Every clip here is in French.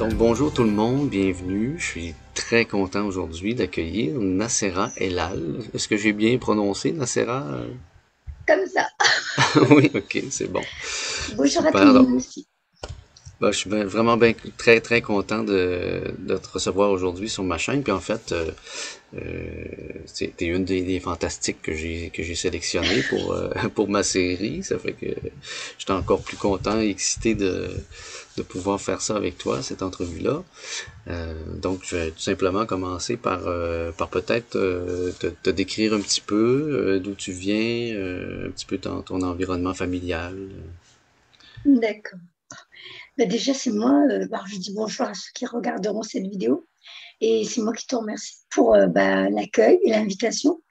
Donc bonjour tout le monde, bienvenue. Je suis très content aujourd'hui d'accueillir Nassera Elal. Est-ce que j'ai bien prononcé Nassera? Comme ça. Oui, ok, c'est bon. Bonjour à tout le Super. Donc, monde aussi. je suis vraiment bien, très très content de te recevoir aujourd'hui sur ma chaîne. Puis en fait, t'es une des fantastiques que j'ai sélectionné pour pour ma série. Ça fait que j'étais encore plus content et excité de pouvoir faire ça avec toi, cette entrevue-là. Donc, je vais tout simplement commencer par peut-être te décrire un petit peu d'où tu viens, un petit peu ton environnement familial. D'accord. Bah, déjà, c'est moi. Je dis bonjour à ceux qui regarderont cette vidéo. Et c'est moi qui te remercie pour l'accueil et l'invitation.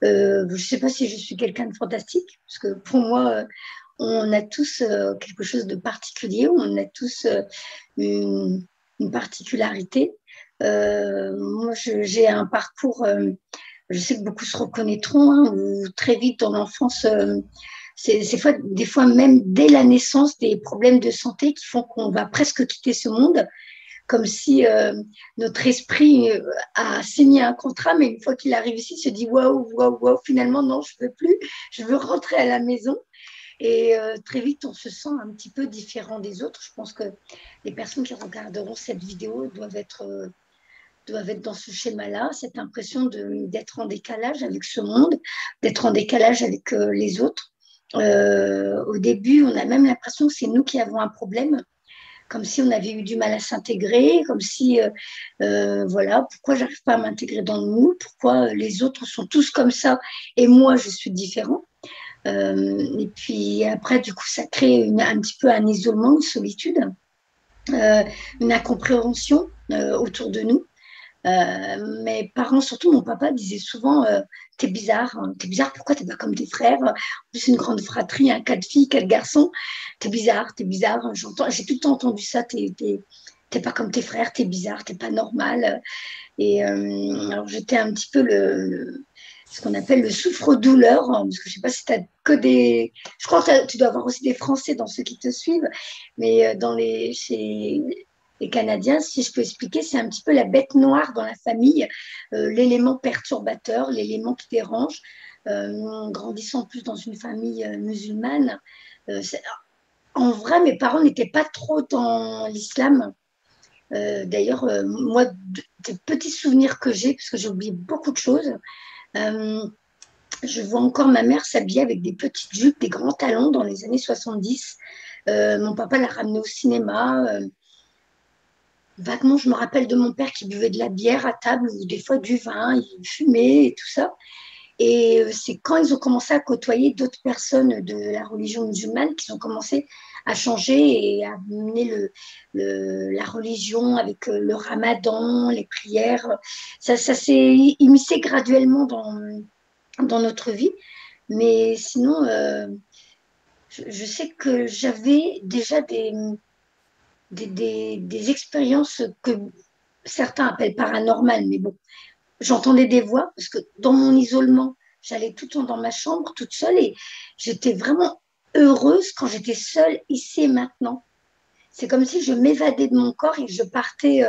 Je ne sais pas si je suis quelqu'un de fantastique, parce que pour moi, on a tous quelque chose de particulier. On a tous une, une particularité. Moi, j'ai un parcours, je sais que beaucoup se reconnaîtront, hein, où très vite dans l'enfance, des fois même dès la naissance, des problèmes de santé qui font qu'on va presque quitter ce monde, comme si notre esprit a signé un contrat, mais une fois qu'il arrive ici, il se dit waouh, waouh, waouh, finalement, non, je ne veux plus, je veux rentrer à la maison. Et très vite, on se sent un petit peu différent des autres. Je pense que les personnes qui regarderont cette vidéo doivent être dans ce schéma-là, cette impression d'être en décalage avec ce monde, d'être en décalage avec les autres. Au début, on a même l'impression que c'est nous qui avons un problème, comme si on avait eu du mal à s'intégrer, comme si, voilà, pourquoi j'arrive pas à m'intégrer dans le moule, pourquoi les autres sont tous comme ça et moi, je suis différent. Et puis après, du coup, ça crée un petit peu un isolement, une solitude, euh, une incompréhension autour de nous. Mes parents, surtout mon papa, disaient souvent t'es bizarre, pourquoi t'es pas comme tes frères? En plus, une grande fratrie, hein, quatre filles, quatre garçons. T'es bizarre. J'ai tout le temps entendu ça. T'es pas comme tes frères, t'es bizarre, t'es pas normal. Et alors, j'étais un petit peu ce qu'on appelle le souffre-douleur, hein, parce que je sais pas si tu as que des. Je crois que tu dois avoir aussi des Français dans ceux qui te suivent, mais chez les Canadiens, si je peux expliquer, c'est un petit peu la bête noire dans la famille, l'élément perturbateur, l'élément qui dérange. Grandissant plus dans une famille musulmane, euh, en vrai, mes parents n'étaient pas trop dans l'islam. D'ailleurs, moi, des petits souvenirs que j'ai, parce que j'ai oublié beaucoup de choses, euh, je vois encore ma mère s'habiller avec des petites jupes, des grands talons dans les années 70. Mon papa l'a ramené au cinéma. Vaguement, je me rappelle de mon père qui buvait de la bière à table ou des fois du vin, il fumait et tout ça. Et c'est quand ils ont commencé à côtoyer d'autres personnes de la religion musulmane qu'ils ont commencé à changer et à mener la religion avec le ramadan, les prières. Ça s'est immiscé graduellement dans notre vie. Mais sinon, je sais que j'avais déjà des expériences que certains appellent paranormales, mais bon, j'entendais des voix parce que dans mon isolement, j'allais tout le temps dans ma chambre toute seule et j'étais vraiment heureuse quand j'étais seule ici et maintenant. C'est comme si je m'évadais de mon corps et que je partais.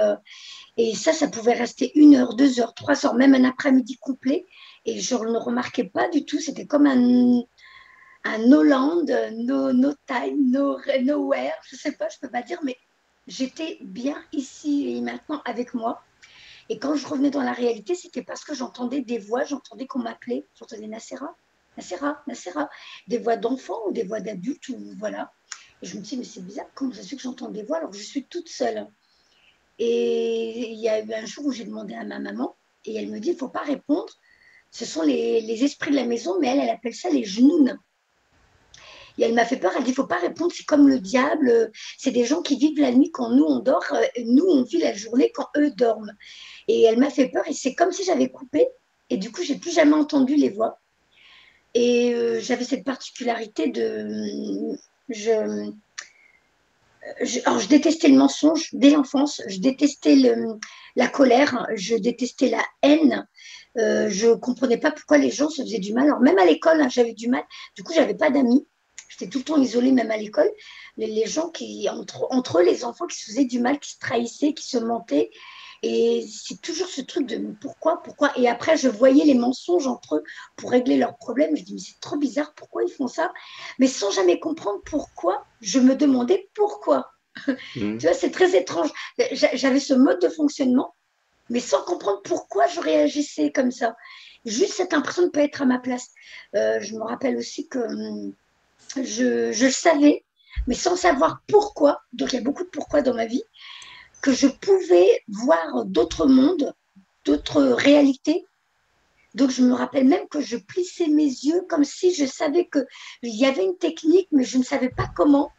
Et ça pouvait rester 1 heure, 2 heures, 3 heures, même un après-midi complet. Et je ne remarquais pas du tout. C'était comme un no land, no time, nowhere. Je ne sais pas, je ne peux pas dire, mais j'étais bien ici et maintenant avec moi. Et quand je revenais dans la réalité, c'était parce que j'entendais des voix, j'entendais qu'on m'appelait, j'entendais Nacera, Nacera, Nacera, des voix d'enfants ou des voix d'adultes, ou voilà. Et je me dis, mais c'est bizarre, comment ça se fait que j'entends des voix alors que je suis toute seule? Et il y a eu un jour où j'ai demandé à ma maman, et elle me dit, il ne faut pas répondre, ce sont les esprits de la maison, mais elle appelle ça les genounes. Et elle m'a fait peur, elle dit, il ne faut pas répondre, c'est comme le diable, c'est des gens qui vivent la nuit quand nous on dort, nous on vit la journée quand eux dorment. Et elle m'a fait peur et c'est comme si j'avais coupé. Et du coup, j'ai plus jamais entendu les voix. Et j'avais cette particularité je, alors, je détestais le mensonge dès l'enfance, je détestais la colère, je détestais la haine. Je ne comprenais pas pourquoi les gens se faisaient du mal. Alors, même à l'école, hein, j'avais du mal. Du coup, j'avais pas d'amis. j'étais tout le temps isolée, même à l'école. Les gens entre eux, les enfants qui se faisaient du mal, qui se trahissaient, qui se mentaient. Et c'est toujours ce truc de mais pourquoi? Et après, je voyais les mensonges entre eux pour régler leurs problèmes. Je dis, mais c'est trop bizarre, pourquoi ils font ça? Mais sans jamais comprendre pourquoi, je me demandais pourquoi. Mhm. Tu vois, c'est très étrange. J'avais ce mode de fonctionnement, mais sans comprendre pourquoi je réagissais comme ça. Juste cette impression de ne pas être à ma place. Je me rappelle aussi que je le savais, mais sans savoir pourquoi. Donc il y a beaucoup de pourquoi dans ma vie, que je pouvais voir d'autres mondes, d'autres réalités. Donc je me rappelle même que je plissais mes yeux comme si je savais qu'il y avait une technique, mais je ne savais pas comment.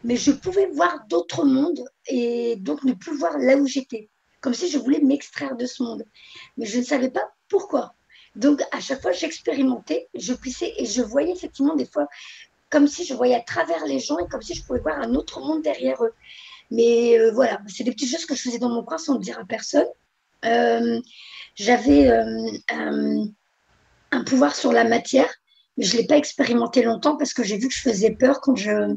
Mais je pouvais voir d'autres mondes et donc ne plus voir là où j'étais, comme si je voulais m'extraire de ce monde. Mais je ne savais pas pourquoi. Donc à chaque fois, j'expérimentais, je plissais et je voyais effectivement des fois comme si je voyais à travers les gens et comme si je pouvais voir un autre monde derrière eux. Mais voilà, c'est des petites choses que je faisais dans mon coin sans le dire à personne. Euh, J'avais un pouvoir sur la matière, mais je ne l'ai pas expérimenté longtemps parce que j'ai vu que je faisais peur quand je,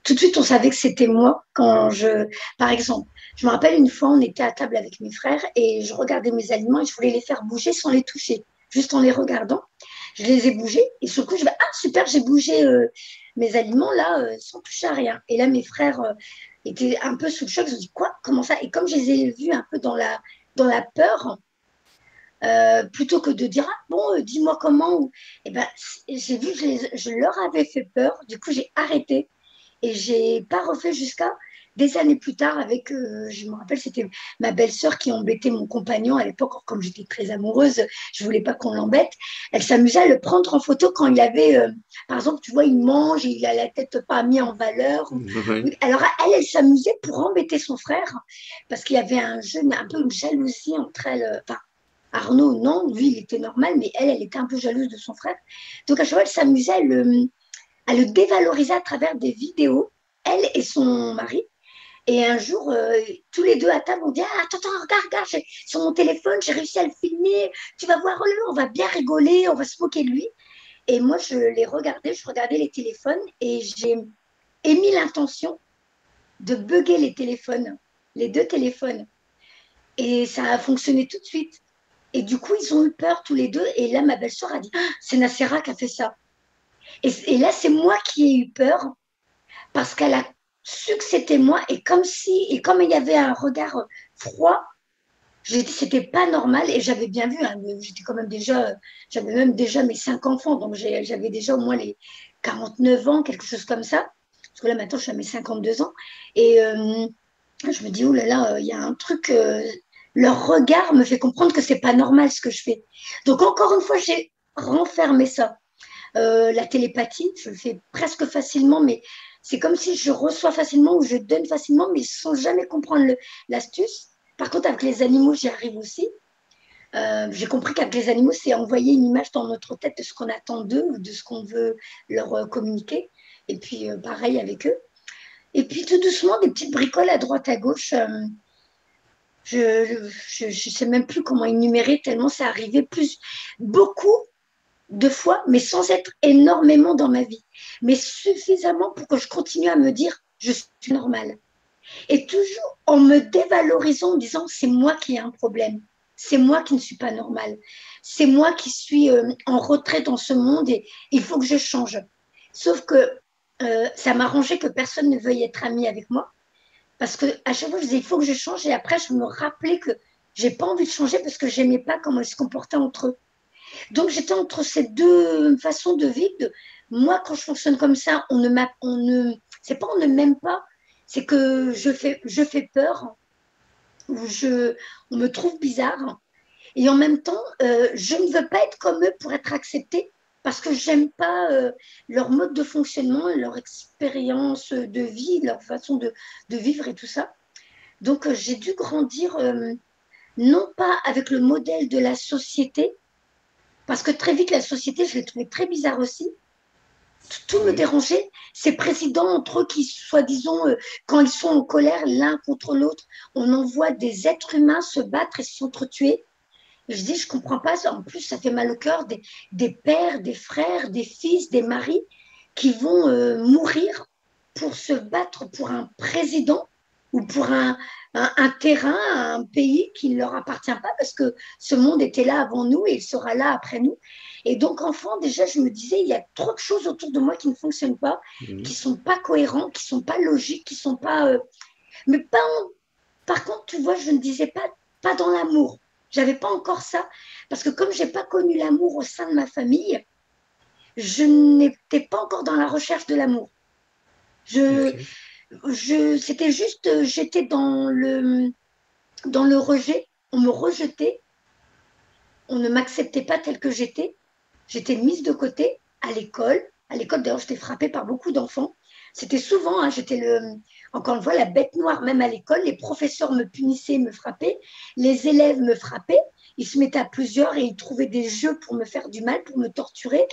tout de suite, on savait que c'était moi quand je. Par exemple, je me rappelle une fois, on était à table avec mes frères et je regardais mes aliments et je voulais les faire bouger sans les toucher, juste en les regardant. Je les ai bougés et sur le coup, je vais ah super, j'ai bougé mes aliments là sans toucher à rien. Et là, mes frères étaient un peu sous le choc. Ils ont dit quoi? Comment ça? Et comme je les ai vus un peu dans la peur, plutôt que de dire ah bon, dis-moi comment. Eh ben, j'ai vu que je leur avais fait peur. Du coup, j'ai arrêté. Et j'ai pas refait jusqu'à des années plus tard avec, je me rappelle, c'était ma belle-sœur qui embêtait mon compagnon à l'époque, comme j'étais très amoureuse, je voulais pas qu'on l'embête. Elle s'amusait à le prendre en photo quand il avait, par exemple, tu vois, il mange, il a la tête pas mis en valeur. Ouais. Alors elle s'amusait pour embêter son frère parce qu'il y avait un jeu, un peu une jalousie entre elles. Enfin, Arnaud, non, lui, il était normal, mais elle était un peu jalouse de son frère. Donc à chaque fois, elle s'amusait à le dévaloriser à travers des vidéos, elle et son mari. Et un jour, tous les deux à table, on dit ah, attends, attends, regarde, sur mon téléphone, j'ai réussi à le filmer. Tu vas voir, on va bien rigoler, on va se moquer de lui. Et moi, je regardais les téléphones et j'ai émis l'intention de bugger les téléphones, les deux téléphones. Et ça a fonctionné tout de suite. Et du coup, ils ont eu peur tous les deux. Et là, ma belle-sœur a dit ah, c'est Nacera qui a fait ça. Et là, c'est moi qui ai eu peur parce qu'elle a su que c'était moi et comme il y avait un regard froid, j'ai dit c'était pas normal et j'avais bien vu, hein, j'étais quand même déjà, j'avais même déjà mes 5 enfants, donc j'avais déjà au moins les 49 ans, quelque chose comme ça, parce que là maintenant je suis à mes 52 ans et je me dis oh là là, il y a un truc, leur regard me fait comprendre que c'est pas normal ce que je fais. Donc encore une fois j'ai renfermé ça. La télépathie, je le fais presque facilement, mais c'est comme si je reçois facilement ou je donne facilement, mais sans jamais comprendre l'astuce. Par contre, avec les animaux, j'y arrive aussi. J'ai compris qu'avec les animaux, c'est envoyer une image dans notre tête de ce qu'on attend d'eux ou de ce qu'on veut leur communiquer. Et puis, pareil avec eux. Et puis, tout doucement, des petites bricoles à droite, à gauche. Je ne sais même plus comment énumérer, tellement ça arrivait plus. Beaucoup 2 fois, mais sans être énormément dans ma vie, mais suffisamment pour que je continue à me dire je suis normale. Et toujours en me dévalorisant, en disant c'est moi qui ai un problème, c'est moi qui ne suis pas normale, c'est moi qui suis en retrait dans ce monde et il faut que je change. Sauf que ça m'arrangeait que personne ne veuille être ami avec moi, parce que à chaque fois je disais il faut que je change et après je me rappelais que j'ai pas envie de changer parce que j'aimais pas comment ils se comportaient entre eux. Donc j'étais entre ces deux façons de vivre. Moi, quand je fonctionne comme ça, c'est pas on ne m'aime pas, c'est que je fais peur, ou on me trouve bizarre. Et en même temps, je ne veux pas être comme eux pour être acceptée parce que j'aime pas leur mode de fonctionnement, leur expérience de vie, leur façon de vivre et tout ça. Donc j'ai dû grandir non pas avec le modèle de la société, parce que très vite, la société, je l'ai trouvée très bizarre aussi. Tout me Oui. dérangeait. Ces présidents entre eux qui, soi-disant, quand ils sont en colère l'un contre l'autre, on envoie des êtres humains se battre et s'entretuer. Je dis, je ne comprends pas. En plus, ça fait mal au cœur des pères, des frères, des fils, des maris qui vont mourir pour se battre pour un président ou pour un terrain, un pays qui ne leur appartient pas, parce que ce monde était là avant nous et il sera là après nous. Et donc, enfant, déjà, je me disais, il y a trop de choses autour de moi qui ne fonctionnent pas, qui Mhm. ne sont pas cohérents, qui ne sont pas logiques, qui ne sont pas... mais pas par contre, tu vois, je ne disais pas dans l'amour. J'avais pas encore ça. Parce que comme j'ai pas connu l'amour au sein de ma famille, je n'étais pas encore dans la recherche de l'amour. Je, OK. c'était juste, j'étais dans le rejet. On me rejetait. On ne m'acceptait pas telle que j'étais. J'étais mise de côté à l'école. À l'école, d'ailleurs, j'étais frappée par beaucoup d'enfants. C'était souvent, hein, j'étais encore une fois la bête noire, même à l'école. Les professeurs me punissaient, me frappaient. Les élèves me frappaient. Ils se mettaient à plusieurs et ils trouvaient des jeux pour me faire du mal, pour me torturer.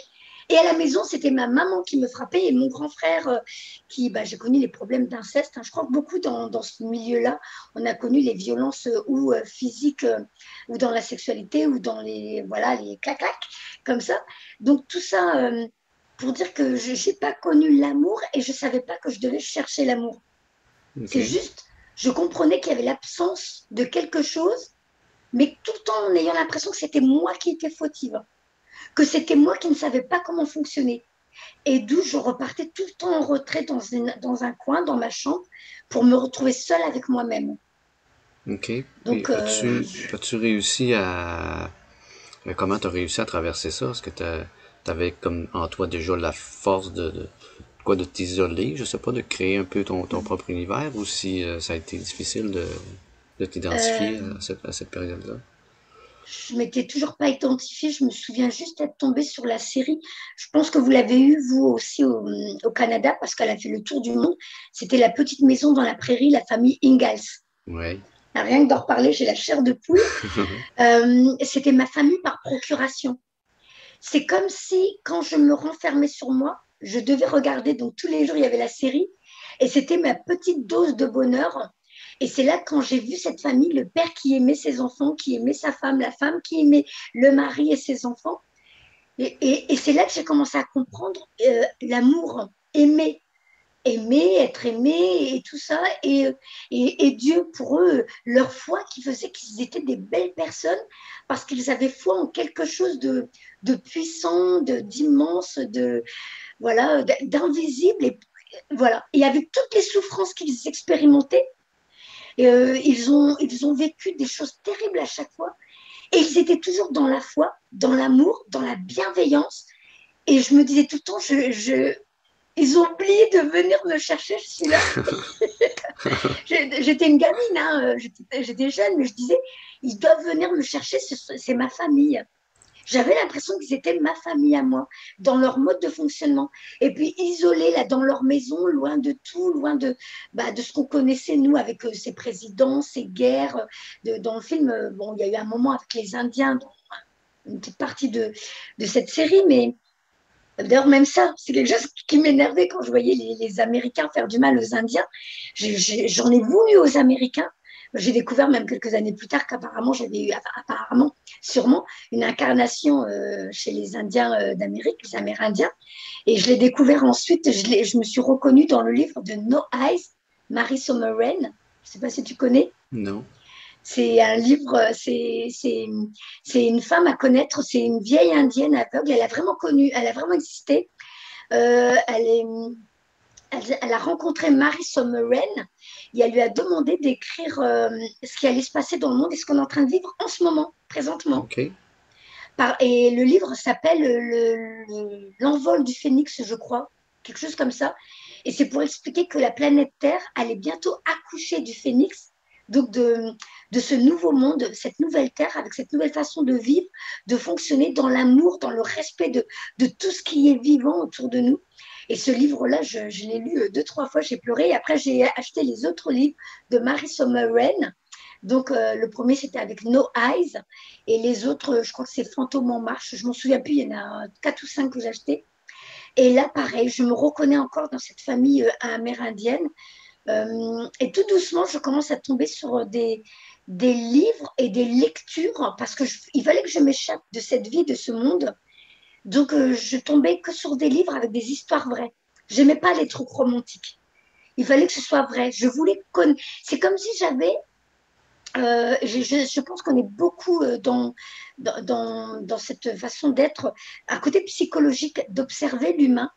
Et à la maison, c'était ma maman qui me frappait et mon grand frère qui, bah, j'ai connu les problèmes d'inceste. Hein. Je crois que beaucoup dans ce milieu-là, on a connu les violences ou physiques ou dans la sexualité ou dans voilà, les clac-clac, comme ça. Donc tout ça pour dire que je n'ai pas connu l'amour et je ne savais pas que je devais chercher l'amour. C'est OK. juste, je comprenais qu'il y avait l'absence de quelque chose, mais tout le temps en ayant l'impression que c'était moi qui étais fautive, que c'était moi qui ne savais pas comment fonctionner. Et d'où je repartais tout le temps en retrait dans un coin, dans ma chambre, pour me retrouver seule avec moi-même. OK. Puis Donc, as-tu réussi à... Comment tu as réussi à traverser ça? Est-ce que t'avais comme en toi déjà la force quoi, de t'isoler, je sais pas, de créer un peu ton propre univers, ou si ça a été difficile de t'identifier euh, à cette période-là? je m'étais toujours pas identifiée. Je me souviens juste être tombée sur la série. Je pense que vous l'avez eue, vous aussi, au Canada, parce qu'elle a fait le tour du monde. C'était La petite maison dans la prairie, la famille Ingalls. Ouais. Rien que d'en reparler, j'ai la chair de poule. C'était ma famille par procuration. C'est comme si, quand je me renfermais sur moi, je devais regarder, donc tous les jours, il y avait la série, et c'était ma petite dose de bonheur. Et c'est là, quand j'ai vu cette famille, le père qui aimait ses enfants, qui aimait sa femme, la femme qui aimait le mari et ses enfants, et c'est là que j'ai commencé à comprendre l'amour, aimer, être aimé et tout ça. Et Dieu, pour eux, leur foi qui faisait qu'ils étaient des belles personnes parce qu'ils avaient foi en quelque chose de puissant, d'immense, voilà, d'invisible. Et voilà. Et avec toutes les souffrances qu'ils expérimentaient, ils ont vécu des choses terribles à chaque fois. Et ils étaient toujours dans la foi, dans l'amour, dans la bienveillance. Et je me disais tout le temps, ils ont oublié de venir me chercher, je suis là. J'étais une gamine, hein, j'étais jeune, mais je disais, ils doivent venir me chercher, c'est ma famille. J'avais l'impression qu'ils étaient ma famille à moi, dans leur mode de fonctionnement. Et puis isolés là dans leur maison, loin de tout, loin de ce qu'on connaissait nous avec ces présidents, ces guerres. Dans le film, bon, il y a eu un moment avec les Indiens, une petite partie de cette série, mais d'ailleurs, même ça, c'est quelque chose qui m'énervait quand je voyais les Américains faire du mal aux Indiens. J'en ai voulu aux Américains. J'ai découvert même quelques années plus tard qu'apparemment j'avais eu, apparemment, sûrement, une incarnation chez les Indiens d'Amérique, les Amérindiens. Et je l'ai découvert ensuite, je me suis reconnue dans le livre de No Eyes, Mary Sommeren. Je ne sais pas si tu connais. Non. C'est un livre, c'est une femme à connaître, c'est une vieille indienne aveugle. Elle a vraiment connu, elle a vraiment existé. Euh, elle, est, elle a rencontré Mary Sommeren et elle lui a demandé d'écrire ce qui allait se passer dans le monde et ce qu'on est en train de vivre en ce moment, présentement. OK. Et le livre s'appelle L'envol du phénix, je crois, quelque chose comme ça. Et c'est pour expliquer que la planète Terre allait bientôt accoucher du phénix, donc de ce nouveau monde, cette nouvelle Terre, avec cette nouvelle façon de vivre, de fonctionner dans l'amour, dans le respect de tout ce qui est vivant autour de nous. Et ce livre-là, je l'ai lu deux, trois fois, j'ai pleuré. Et après, j'ai acheté les autres livres de Mary Sommeren. Donc, le premier, c'était avec No Eyes. Et les autres, je crois que c'est Fantôme en marche. Je m'en souviens plus, il y en a quatre ou cinq que j'ai achetés. Et là, pareil, je me reconnais encore dans cette famille amérindienne. Et tout doucement, je commence à tomber sur des livres et des lectures parce que il fallait que je m'échappe de cette vie, de ce monde. Donc, je tombais que sur des livres avec des histoires vraies. J'aimais pas les trucs romantiques. Il fallait que ce soit vrai. Je voulais connaître. C'est comme si j'avais. Je pense qu'on est beaucoup dans cette façon d'être, à côté psychologique, d'observer l'humain.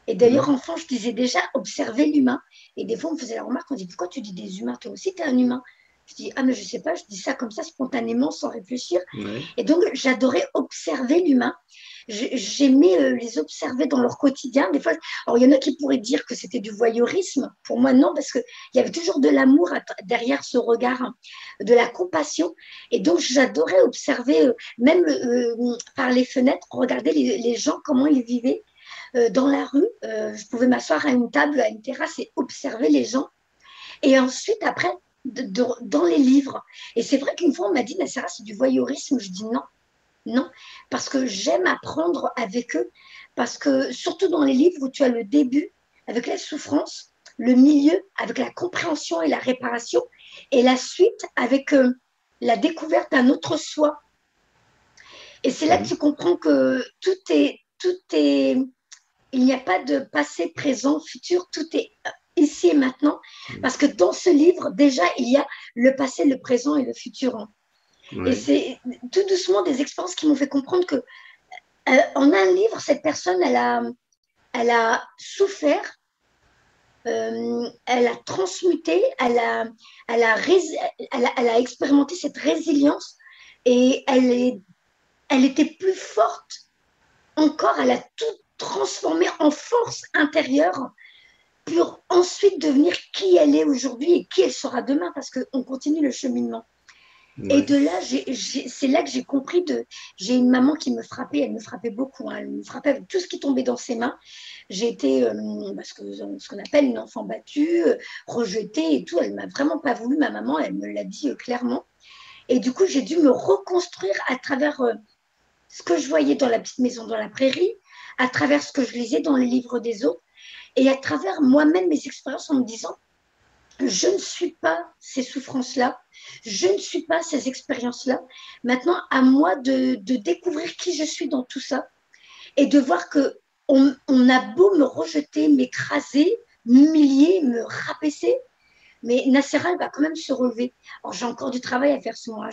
Et d'ailleurs, Mhm. enfant, je disais déjà observer l'humain. Et des fois, on me faisait la remarque, on dit, pourquoi tu dis des humains? Toi aussi, tu es un humain. Je dis, ah, mais je sais pas, je dis ça comme ça, spontanément, sans réfléchir. Ouais. Et donc, j'adorais observer l'humain. J'aimais les observer dans leur quotidien. Des fois, alors il y en a qui pourraient dire que c'était du voyeurisme. Pour moi, non, parce qu'il y avait toujours de l'amour derrière ce regard, hein, de la compassion. Et donc, j'adorais observer, même par les fenêtres, regarder les gens, comment ils vivaient dans la rue. Je pouvais m'asseoir à une table, à une terrasse et observer les gens. Et ensuite, après, dans les livres. Et c'est vrai qu'une fois, on m'a dit, Nassera, c'est du voyeurisme. Je dis non, non, parce que j'aime apprendre avec eux, parce que surtout dans les livres où tu as le début avec la souffrance, le milieu avec la compréhension et la réparation, et la suite avec la découverte d'un autre soi. Et c'est là que Mhm. tu comprends que tout est, il n'y a pas de passé, présent, futur, tout est ici et maintenant, parce que dans ce livre, déjà, il y a le passé, le présent et le futur. Et Ouais. c'est tout doucement des expériences qui m'ont fait comprendre que en un livre, cette personne, elle a souffert, elle a transmuté, elle a expérimenté cette résilience et elle était plus forte encore, elle a tout transformé en force intérieure pour ensuite devenir qui elle est aujourd'hui et qui elle sera demain parce qu'on continue le cheminement. Et Ouais. de là, c'est là que j'ai compris j'ai une maman qui me frappait, elle me frappait beaucoup, hein, elle me frappait avec tout ce qui tombait dans ses mains. J'ai été ce qu'on appelle une enfant battue, rejetée et tout. Elle m'a vraiment pas voulu, ma maman, elle me l'a dit clairement. Et du coup, j'ai dû me reconstruire à travers ce que je voyais dans la petite maison dans la prairie, à travers ce que je lisais dans les livres des autres et à travers moi-même mes expériences en me disant je ne suis pas ces souffrances-là, je ne suis pas ces expériences-là. Maintenant, à moi de découvrir qui je suis dans tout ça et de voir que on a beau me rejeter, m'écraser, m'humilier, me rabaisser, mais Nassera, elle va quand même se relever. Alors, j'ai encore du travail à faire sur moi.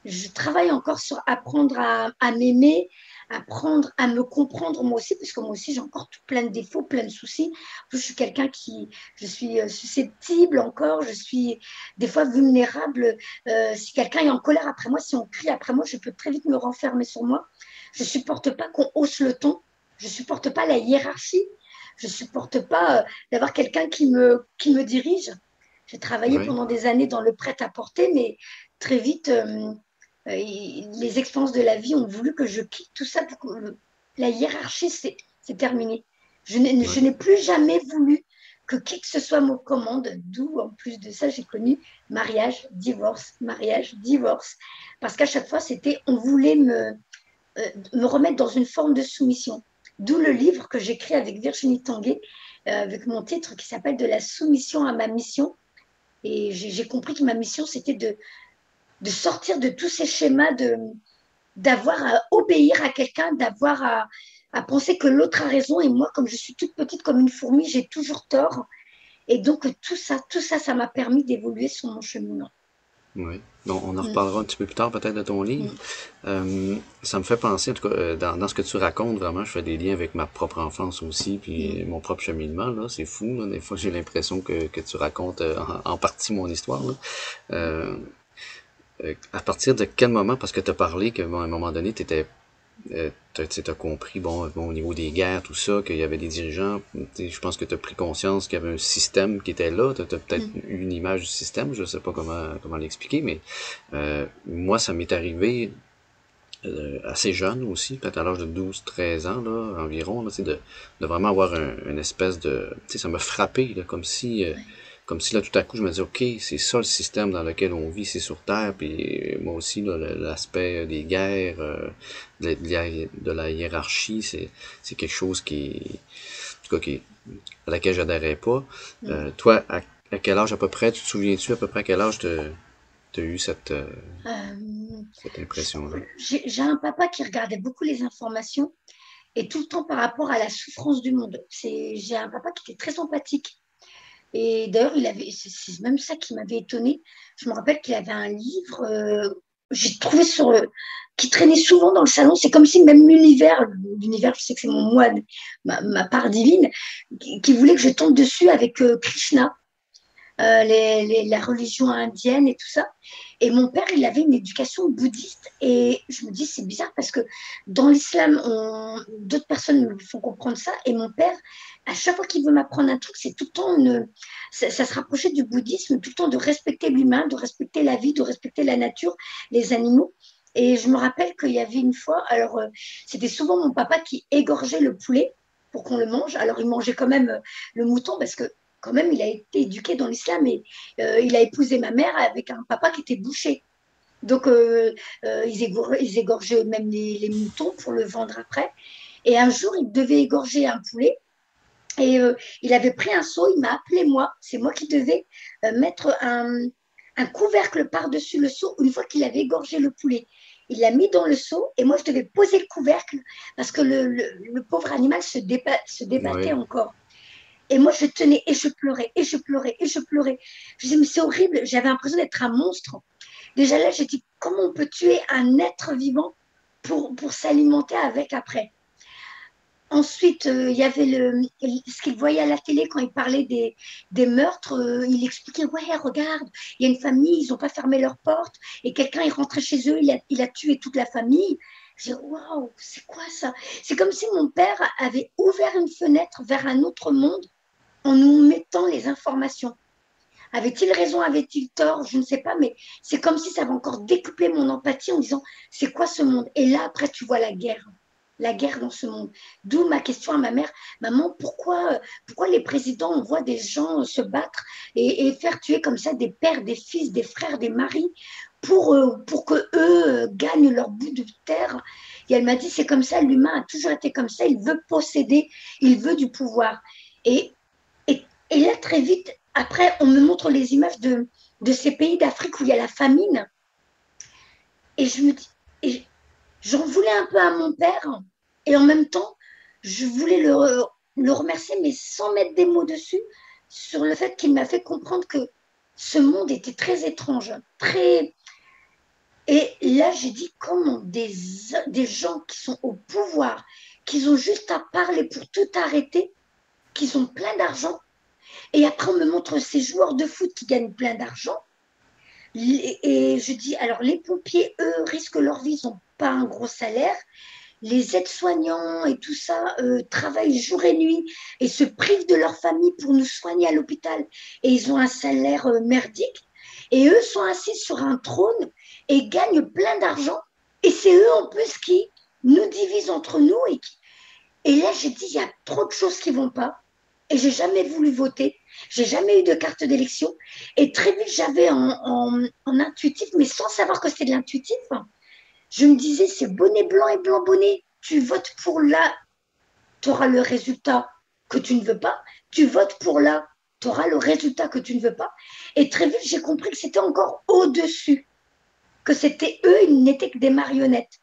Je travaille encore sur apprendre à m'aimer, apprendre à me comprendre moi aussi, parce que moi aussi j'ai encore tout plein de défauts, plein de soucis. En plus, je suis quelqu'un je suis susceptible encore, je suis des fois vulnérable. Si quelqu'un est en colère après moi, si on crie après moi, je peux très vite me renfermer sur moi. Je supporte pas qu'on hausse le ton, je supporte pas la hiérarchie, je supporte pas d'avoir quelqu'un qui me dirige. J'ai travaillé Ouais. pendant des années dans le prêt-à-porter, mais très vite, les expériences de la vie ont voulu que je quitte tout ça pour que la hiérarchie, c'est terminé. Je Ouais. n'ai plus jamais voulu que qui que ce soit me commande, d'où en plus de ça, j'ai connu mariage, divorce, parce qu'à chaque fois, on voulait me remettre dans une forme de soumission. D'où le livre que j'écris avec Virginie Tanguay, avec mon titre qui s'appelle De la soumission à ma mission. Et j'ai compris que ma mission, c'était de sortir de tous ces schémas, d'avoir à obéir à quelqu'un, d'avoir à penser que l'autre a raison. Et moi, comme je suis toute petite comme une fourmi, j'ai toujours tort. Et donc, ça m'a permis d'évoluer sur mon cheminement. Oui. Donc, on en Mm, reparlera un petit peu plus tard peut-être de ton livre. mm, Ça me fait penser, en tout cas, dans ce que tu racontes, vraiment, je fais des liens avec ma propre enfance aussi, puis mm, mon propre cheminement, là. C'est fou, là. Des fois, j'ai l'impression que tu racontes en partie mon histoire, là. Euh, à partir de quel moment, parce que tu as parlé qu'à un moment donné, t'as compris, bon, au niveau des guerres, tout ça, qu'il y avait des dirigeants, je pense que tu as pris conscience qu'il y avait un système qui était là, tu as peut-être mm, eu une image du système, je sais pas comment l'expliquer, mais moi, ça m'est arrivé assez jeune aussi, peut-être à l'âge de 12 13 ans, là, environ, là, de vraiment avoir une espèce de... Ça m'a frappé, là, comme si là, tout à coup, je me disais, OK, c'est ça le système dans lequel on vit, c'est sur Terre, puis moi aussi, là, l'aspect des guerres, de la hiérarchie, c'est quelque chose en tout cas, à laquelle j'adhérais pas. mm. Toi, à quel âge à peu près, tu te souviens-tu à peu près à quel âge tu as eu Euh, cette impression-là. j'ai un papa qui regardait beaucoup les informations et tout le temps par rapport à la souffrance du monde. J'ai un papa qui était très empathique. Et d'ailleurs, c'est même ça qui m'avait étonnée. Je me rappelle qu'il avait un livre, j'ai trouvé qui traînait souvent dans le salon. C'est comme si même l'univers, je sais que c'est mon moi, ma part divine, qui voulait que je tombe dessus avec Krishna, la religion indienne et tout ça. Et mon père, il avait une éducation bouddhiste. Et je me dis, c'est bizarre parce que dans l'islam, d'autres personnes me font comprendre ça. Et mon père, à chaque fois qu'il veut m'apprendre un truc, c'est tout le temps ça se rapprochait du bouddhisme, tout le temps de respecter l'humain, de respecter la vie, de respecter la nature, les animaux. Et je me rappelle qu'il y avait une fois, alors c'était souvent mon papa qui égorgeait le poulet pour qu'on le mange. Alors il mangeait quand même le mouton parce que quand même il a été éduqué dans l'islam et il a épousé ma mère avec un papa qui était boucher. Donc, ils égorgeaient même les moutons pour le vendre après. Et un jour, il devait égorger un poulet. Et il avait pris un seau, il m'a appelé moi. C'est moi qui devais mettre un couvercle par-dessus le seau une fois qu'il avait égorgé le poulet. Il l'a mis dans le seau et moi, je devais poser le couvercle parce que le pauvre animal se débattait Oui. encore. Et moi, je tenais et je pleurais, et je pleurais, et je pleurais. Je disais, mais c'est horrible, j'avais l'impression d'être un monstre. Déjà là, j'ai dit, comment on peut tuer un être vivant pour s'alimenter avec après. Ensuite, il y avait ce qu'il voyait à la télé quand il parlait des meurtres. Il expliquait, ouais, regarde, il y a une famille, ils n'ont pas fermé leurs portes et quelqu'un est rentré chez eux, il a tué toute la famille. Je dis, waouh, c'est quoi ça? C'est comme si mon père avait ouvert une fenêtre vers un autre monde en nous mettant les informations. Avait-il raison, avait-il tort? Je ne sais pas, mais c'est comme si ça avait encore décuplé mon empathie en disant, c'est quoi ce monde? Et là, après, tu vois la guerre dans ce monde. D'où ma question à ma mère, maman, pourquoi les présidents, on voit des gens se battre et faire tuer comme ça des pères, des fils, des frères, des maris pour que eux gagnent leur bout de terre? Et elle m'a dit, c'est comme ça, l'humain a toujours été comme ça, il veut posséder, il veut du pouvoir. Et et là, très vite, après, on me montre les images de ces pays d'Afrique où il y a la famine. Et je me dis, et j'en voulais un peu à mon père. Et en même temps, je voulais le remercier, mais sans mettre des mots dessus, sur le fait qu'il m'a fait comprendre que ce monde était très étrange, très. Et là, j'ai dit comment des gens qui sont au pouvoir, qui ont juste à parler pour tout arrêter, qui ont plein d'argent. Et après, on me montre ces joueurs de foot qui gagnent plein d'argent. Et je dis, alors les pompiers, eux, risquent leur vie, ils n'ont pas un gros salaire. Les aides-soignants et tout ça travaillent jour et nuit et se privent de leur famille pour nous soigner à l'hôpital. Et ils ont un salaire merdique. Et eux sont assis sur un trône et gagnent plein d'argent. Et c'est eux en plus qui nous divisent entre nous. Et là, j'ai dit, il y a trop de choses qui ne vont pas. Et j'ai jamais voulu voter. J'ai jamais eu de carte d'élection. Et très vite, j'avais en intuitif, mais sans savoir que c'était de l'intuitif, je me disais, c'est bonnet blanc et blanc bonnet. Tu votes pour là, tu auras le résultat que tu ne veux pas. Tu votes pour là, tu auras le résultat que tu ne veux pas. Et très vite, j'ai compris que c'était encore au-dessus, que c'était eux, ils n'étaient que des marionnettes.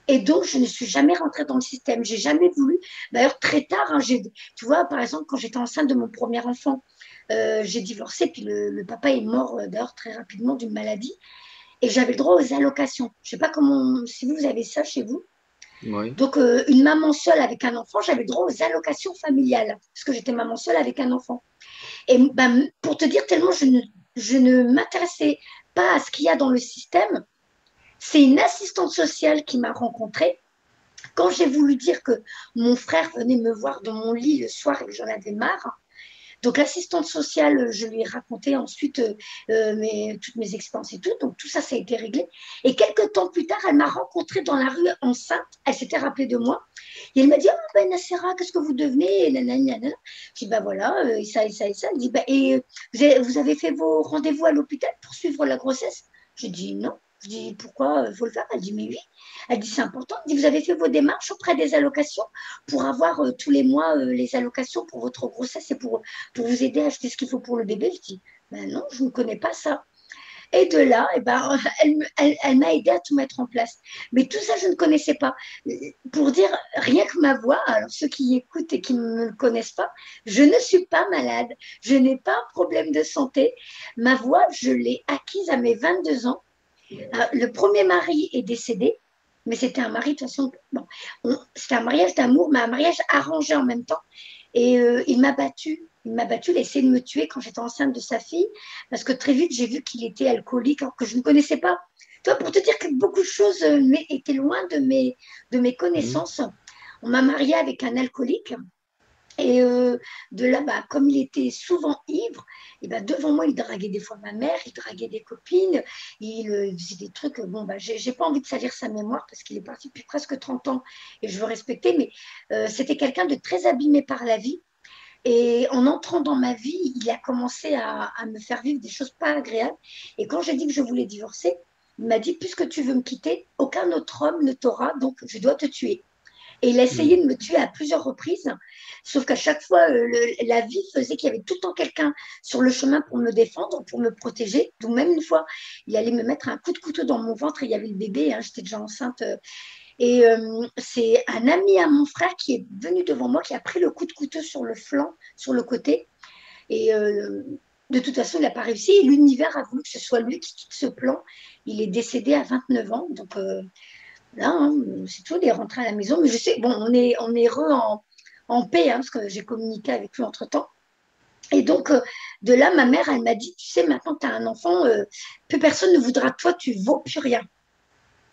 Et donc, je ne suis jamais rentrée dans le système. J'ai jamais voulu. D'ailleurs, très tard, tu vois, par exemple, quand j'étais enceinte de mon premier enfant, j'ai divorcé, puis le papa est mort, d'ailleurs, très rapidement d'une maladie. Et j'avais le droit aux allocations. Je ne sais pas comment, si vous avez ça chez vous. Oui. Donc, une maman seule avec un enfant, j'avais le droit aux allocations familiales, parce que j'étais maman seule avec un enfant. Et ben, pour te dire, tellement je ne m'intéressais pas à ce qu'il y a dans le système, c'est une assistante sociale qui m'a rencontrée. Quand j'ai voulu dire que mon frère venait me voir dans mon lit le soir et que j'en avais marre, donc l'assistante sociale, je lui ai raconté ensuite toutes mes expériences et tout. Donc tout ça, ça a été réglé. Et quelques temps plus tard, elle m'a rencontrée dans la rue enceinte. Elle s'était rappelée de moi. Et elle m'a dit, oh ben Nassera, qu'est-ce que vous devenez? Nanana. Je dis, ben voilà, et ça, et ça, et ça. Elle dit, ben, et vous avez fait vos rendez-vous à l'hôpital pour suivre la grossesse? Je dis, non. Je dis, pourquoi il faut le faire? Elle dit, mais oui. Elle dit, c'est important. Elle dit, vous avez fait vos démarches auprès des allocations pour avoir tous les mois les allocations pour votre grossesse et pour vous aider à acheter ce qu'il faut pour le bébé. Je dis, ben non, je ne connais pas ça. Et de là, eh ben, elle m'a aidé à tout mettre en place. Mais tout ça, je ne connaissais pas. Pour dire, rien que ma voix, alors ceux qui écoutent et qui ne me connaissent pas, je ne suis pas malade. Je n'ai pas un problème de santé. Ma voix, je l'ai acquise à mes 22 ans. Le premier mari est décédé, mais c'était un mari, de toute façon, bon, c'était un mariage d'amour, mais un mariage arrangé en même temps. Et il m'a battue. Il m'a battue, il a essayé de me tuer quand j'étais enceinte de sa fille, parce que très vite, j'ai vu qu'il était alcoolique, alors que je ne connaissais pas. Toi, pour te dire que beaucoup de choses étaient loin de mes Mhm. connaissances. On m'a mariée avec un alcoolique. Et de là, bah, comme il était souvent ivre, et bah, devant moi, il draguait des fois ma mère, il draguait des copines, il faisait des trucs. Bon, bah, j'ai pas envie de salir sa mémoire parce qu'il est parti depuis presque 30 ans et je veux respecter, mais c'était quelqu'un de très abîmé par la vie. Et en entrant dans ma vie, il a commencé à me faire vivre des choses pas agréables. Et quand j'ai dit que je voulais divorcer, il m'a dit, puisque tu veux me quitter, aucun autre homme ne t'aura, donc je dois te tuer. Et il a essayé de me tuer à plusieurs reprises, sauf qu'à chaque fois, la vie faisait qu'il y avait tout le temps quelqu'un sur le chemin pour me défendre, pour me protéger. D'où même une fois, il allait me mettre un coup de couteau dans mon ventre et il y avait le bébé, hein, j'étais déjà enceinte. Et c'est un ami à mon frère qui est venu devant moi, qui a pris le coup de couteau sur le flanc, sur le côté. Et de toute façon, il n'a pas réussi. Et l'univers a voulu que ce soit lui qui quitte ce plan. Il est décédé à 29 ans. Donc, là, hein, c'est tout, il est rentré à la maison. Mais je sais, bon, on est heureux en paix, hein, parce que j'ai communiqué avec lui entre-temps. Et donc, de là, ma mère, elle m'a dit, tu sais, maintenant que tu as un enfant, plus personne ne voudra de toi, tu vaux plus rien.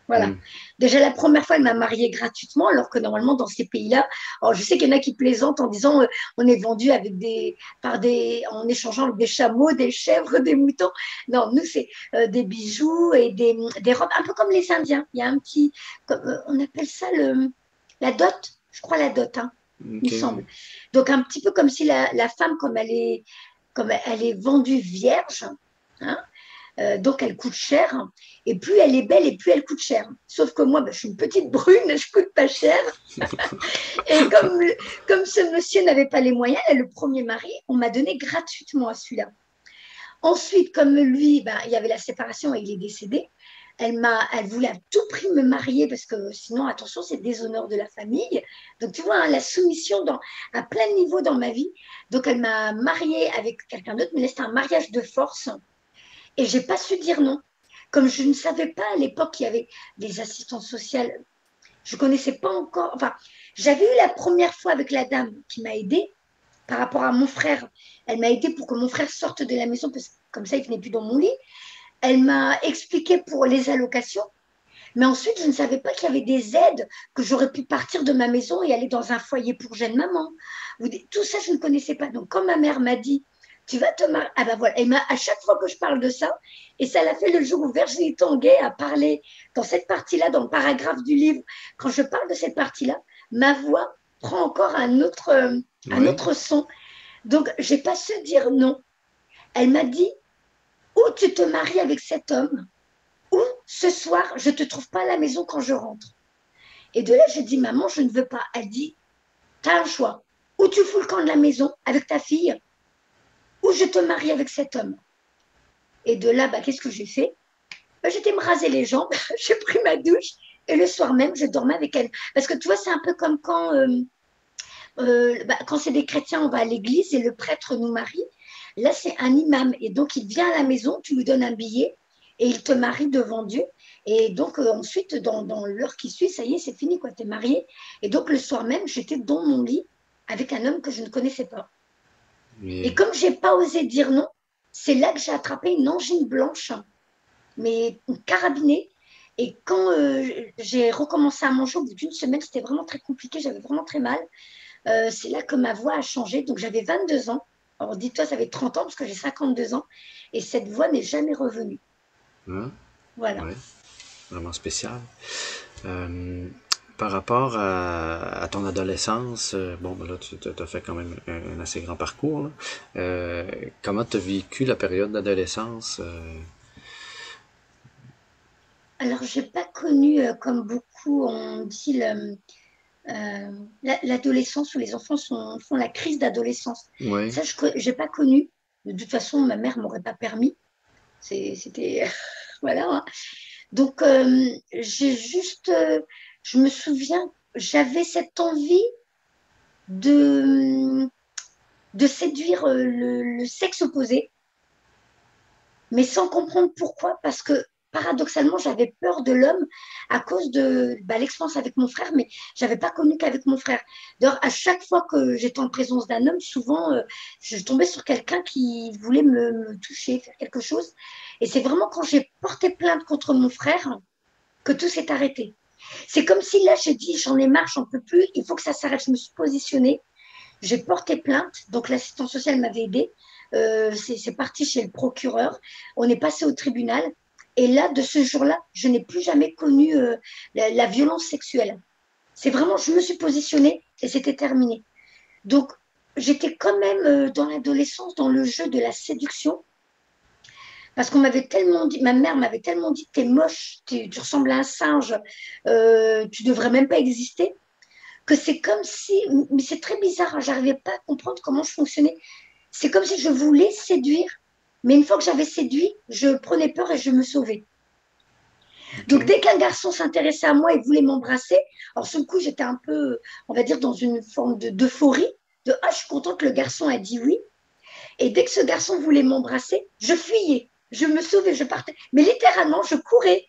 Voilà. Mhm. Déjà, la première fois, elle m'a mariée gratuitement, alors que normalement, dans ces pays-là, alors je sais qu'il y en a qui plaisantent en disant on est vendu avec en échangeant avec des chameaux, des chèvres, des moutons. Non, nous, c'est des bijoux et des robes, un peu comme les Indiens. Il y a un petit, on appelle ça la dot, je crois la dot, hein, il me Ok, semble. Donc, un petit peu comme si la femme, comme elle est vendue vierge, hein, donc elle coûte cher. Et plus elle est belle et plus elle coûte cher. Sauf que moi, ben, je suis une petite brune, je coûte pas cher. Et comme ce monsieur n'avait pas les moyens, le premier mari, on m'a donné gratuitement à celui-là. Ensuite, comme lui, ben, il y avait la séparation et il est décédé, elle voulait à tout prix me marier parce que sinon, attention, c'est déshonneur de la famille. Donc, tu vois, hein, la soumission à plein niveau dans ma vie. Donc, elle m'a mariée avec quelqu'un d'autre, mais là, c'était un mariage de force. Et j'ai pas su dire non. Comme je ne savais pas à l'époque qu'il y avait des assistantes sociales, je connaissais pas encore. Enfin, j'avais eu la première fois avec la dame qui m'a aidée par rapport à mon frère. Elle m'a aidée pour que mon frère sorte de la maison parce que comme ça, il venait plus dans mon lit. Elle m'a expliqué pour les allocations. Mais ensuite, je ne savais pas qu'il y avait des aides, que j'aurais pu partir de ma maison et aller dans un foyer pour jeune maman. Tout ça, je ne connaissais pas. Donc, quand ma mère m'a dit, tu vas te marier, ah ben voilà, à chaque fois que je parle de ça, et ça l'a fait le jour où Virginie Tanguay a parlé dans cette partie-là, dans le paragraphe du livre, quand je parle de cette partie-là, ma voix prend encore un oui. autre son. Donc, j'ai pas su dire non. Elle m'a dit, ou tu te maries avec cet homme, ou ce soir, je ne te trouve pas à la maison quand je rentre. Et de là, je dis, maman, je ne veux pas. Elle dit, tu as un choix. Ou tu fous le camp de la maison avec ta fille, ou je te marie avec cet homme. Et de là, bah, qu'est-ce que j'ai fait? Bah, j'étais me raser les jambes, j'ai pris ma douche, et le soir même, je dormais avec elle. Parce que tu vois, c'est un peu comme quand c'est des chrétiens, on va à l'église et le prêtre nous marie. Là, c'est un imam. Et donc, il vient à la maison, tu lui donnes un billet et il te marie devant Dieu. Et donc, ensuite, dans l'heure qui suit, ça y est, c'est fini, quoi, tu es marié. Et donc, le soir même, j'étais dans mon lit avec un homme que je ne connaissais pas. Et Mais, comme j'ai pas osé dire non, c'est là que j'ai attrapé une angine blanche, mais une carabinée. Et quand j'ai recommencé à manger au bout d'une semaine, c'était vraiment très compliqué, j'avais vraiment très mal. C'est là que ma voix a changé. Donc j'avais 22 ans. Alors dis-toi, ça fait 30 ans parce que j'ai 52 ans. Et cette voix n'est jamais revenue. hein, Voilà. ouais, vraiment spécial. Euh, Par rapport à ton adolescence, bon, ben là, tu as fait quand même un assez grand parcours, là. Comment tu as vécu la période d'adolescence? Alors, je n'ai pas connu, comme beaucoup on dit, l'adolescence où les enfants font la crise d'adolescence. Oui. Ça, je n'ai pas connu. De toute façon, ma mère ne m'aurait pas permis. C'était voilà, hein. Donc, je me souviens, j'avais cette envie de, de séduire le sexe opposé, mais sans comprendre pourquoi, parce que paradoxalement, j'avais peur de l'homme à cause de bah, l'expérience avec mon frère, mais je n'avais pas connu qu'avec mon frère. D'ailleurs, à chaque fois que j'étais en présence d'un homme, souvent, je tombais sur quelqu'un qui voulait me toucher, faire quelque chose. Et c'est vraiment quand j'ai porté plainte contre mon frère que tout s'est arrêté. C'est comme si là, j'ai dit, j'en ai marre, j'en peux plus, il faut que ça s'arrête. Je me suis positionnée, j'ai porté plainte, donc l'assistance sociale m'avait aidée. C'est parti chez le procureur, on est passé au tribunal. Et là, de ce jour-là, je n'ai plus jamais connu la violence sexuelle. C'est vraiment, je me suis positionnée et c'était terminé. Donc, j'étais quand même dans l'adolescence, dans le jeu de la séduction, parce qu'on m'avait tellement dit, ma mère m'avait tellement dit, t'es moche, tu ressembles à un singe, tu devrais même pas exister, que c'est comme si, mais c'est très bizarre, hein, j'arrivais pas à comprendre comment je fonctionnais. C'est comme si je voulais séduire, mais une fois que j'avais séduit, je prenais peur et je me sauvais. Donc, OK. dès qu'un garçon s'intéressait à moi et voulait m'embrasser, alors sur le coup, j'étais un peu, on va dire, dans une forme d'euphorie, de ah, je suis contente que le garçon a dit oui. Et dès que ce garçon voulait m'embrasser, je fuyais, je me sauvais, je partais. Mais littéralement, je courais.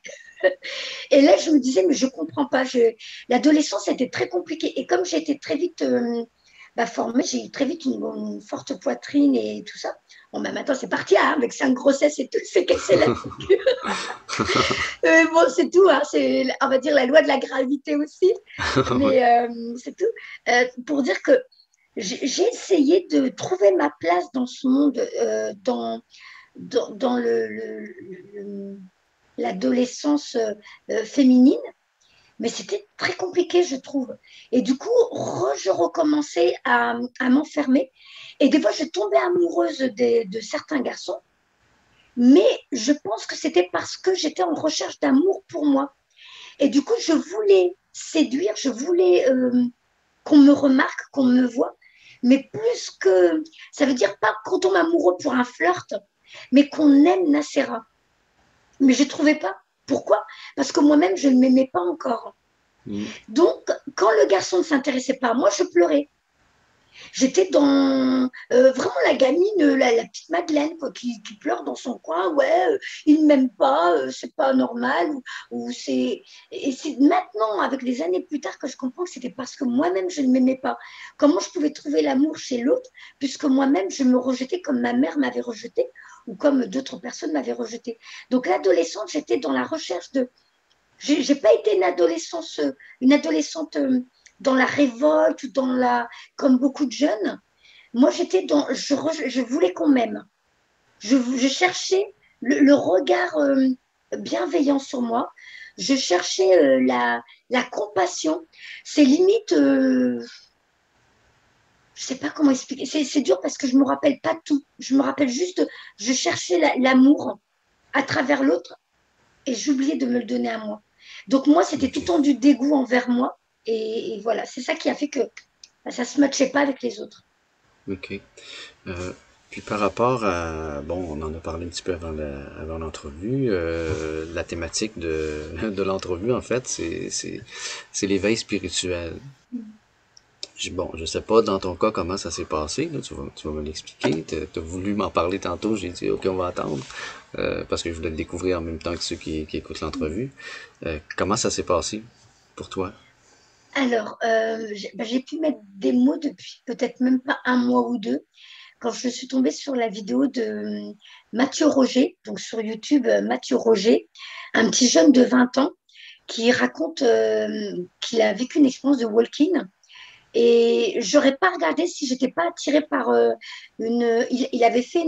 Et là, je me disais, mais je ne comprends pas. L'adolescence était très compliquée. Et comme j'ai été très vite formée, j'ai eu très vite une forte poitrine et tout ça. Bon, ben maintenant, c'est parti, hein, avec 5 grossesses et tout, c'est cassé la figure. Bon, c'est tout, hein, c'est, on va dire, la loi de la gravité aussi. Ouais. Mais c'est tout. Pour dire que j'ai essayé de trouver ma place dans ce monde, dans l'adolescence féminine, mais c'était très compliqué, je trouve. Et du coup, je recommençais à m'enfermer. Et des fois, je tombais amoureuse de certains garçons, mais je pense que c'était parce que j'étais en recherche d'amour pour moi. Et du coup, je voulais séduire, je voulais qu'on me remarque, qu'on me voit, mais plus que, ça veut dire pas qu'on tombe amoureux pour un flirt, mais qu'on aime Nacera. Mais je ne trouvais pas. Pourquoi? Parce que moi-même, je ne m'aimais pas encore. Mm. Donc, quand le garçon ne s'intéressait pas à moi, je pleurais. J'étais dans vraiment la gamine, la petite Madeleine, quoi, qui pleure dans son coin. Ouais, il ne m'aime pas, c'est pas normal. Ou c'est... Et c'est maintenant, avec des années plus tard, que je comprends que c'était parce que moi-même, je ne m'aimais pas. Comment je pouvais trouver l'amour chez l'autre, puisque moi-même, je me rejetais comme ma mère m'avait rejetée ou comme d'autres personnes m'avaient rejetée. Donc, l'adolescente, j'étais dans la recherche de j'ai pas été une adolescente dans la révolte ou comme beaucoup de jeunes. Moi, je voulais qu'on m'aime. Je cherchais le regard bienveillant sur moi. Je cherchais la compassion. C'est limite, je sais pas comment expliquer. C'est dur parce que je me rappelle pas tout. Je me rappelle juste, je cherchais l'amour à travers l'autre et j'oubliais de me le donner à moi. Donc moi, c'était tout OK. le temps du dégoût envers moi. Et voilà, c'est ça qui a fait que bah, ça ne se matchait pas avec les autres. OK. Euh, Puis par rapport à, bon, on en a parlé un petit peu avant l'entrevue, la thématique de l'entrevue, en fait, c'est l'éveil spirituel. Bon, je sais pas dans ton cas comment ça s'est passé, là, tu vas me l'expliquer. T'as voulu m'en parler tantôt, j'ai dit ok, on va attendre, parce que je voulais le découvrir en même temps que ceux qui écoutent l'entrevue. Comment ça s'est passé pour toi? Alors, j'ai pu mettre des mots depuis peut-être même pas un mois ou deux, quand je suis tombée sur la vidéo de Mathieu Roger, donc sur YouTube, Mathieu Roger, un petit jeune de 20 ans qui raconte qu'il a vécu une expérience de walking. Et j'aurais pas regardé si j'étais pas attirée par il avait fait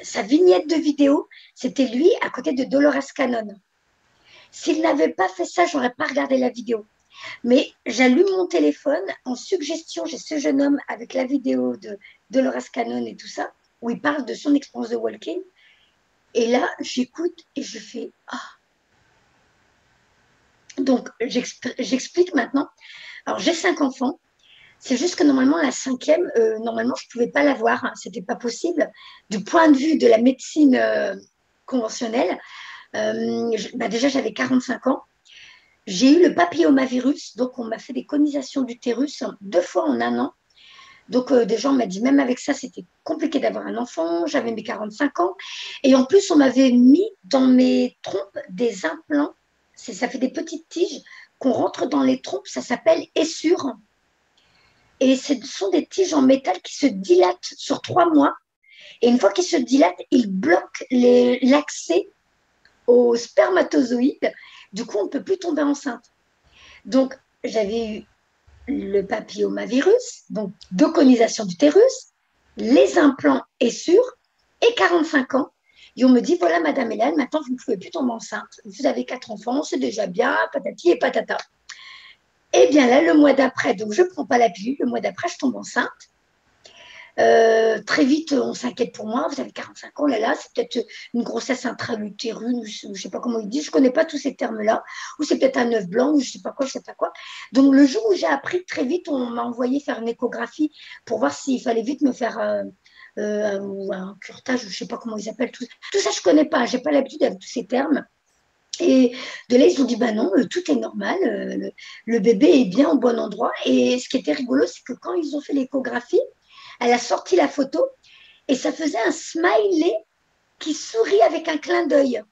sa vignette de vidéo, c'était lui à côté de Dolores Cannon. S'il n'avait pas fait ça, j'aurais pas regardé la vidéo. Mais j'allume mon téléphone, en suggestion, j'ai ce jeune homme avec la vidéo de Dolores Cannon et tout ça, où il parle de son expérience de walking. Et là, j'écoute et je fais ah. Donc, j'explique maintenant. Alors, j'ai 5 enfants. C'est juste que normalement, la cinquième, normalement, je ne pouvais pas l'avoir. Hein, c'était pas possible. Du point de vue de la médecine conventionnelle, bah déjà, j'avais 45 ans. J'ai eu le papillomavirus, donc on m'a fait des conisations d'utérus 2 fois en un an. Donc des gens m'ont dit, même avec ça, c'était compliqué d'avoir un enfant. J'avais mes 45 ans. Et en plus, on m'avait mis dans mes trompes des implants. Ça fait des petites tiges qu'on rentre dans les trompes. Ça s'appelle essure. Et ce sont des tiges en métal qui se dilatent sur 3 mois. Et une fois qu'ils se dilatent, ils bloquent l'accès aux spermatozoïdes. Du coup, on ne peut plus tomber enceinte. Donc, j'avais eu le papillomavirus, donc 2 conisations d'utérus, les implants Essure et 45 ans. Et on me dit, voilà, Madame Hélène, maintenant, vous ne pouvez plus tomber enceinte. Vous avez 4 enfants, c'est déjà bien, patati et patata. Eh bien là, le mois d'après, donc je ne prends pas la pilule, le mois d'après, je tombe enceinte. Très vite, on s'inquiète pour moi. Vous avez 45 ans, là, là, c'est peut-être une grossesse intra-utérine, je ne sais pas comment il dit, je ne connais pas tous ces termes-là. Ou c'est peut-être un œuf blanc, ou je ne sais pas quoi, je ne sais pas quoi. Donc, le jour où j'ai appris, très vite, on m'a envoyé faire une échographie pour voir s'il fallait vite me faire un curetage, je ne sais pas comment ils appellent tout ça. Tout ça, je ne connais pas, je n'ai pas l'habitude avec tous ces termes. Et de là, ils ont dit, bah non, tout est normal, le bébé est bien au bon endroit. Et ce qui était rigolo, c'est que quand ils ont fait l'échographie, elle a sorti la photo et ça faisait un smiley qui sourit avec un clin d'œil.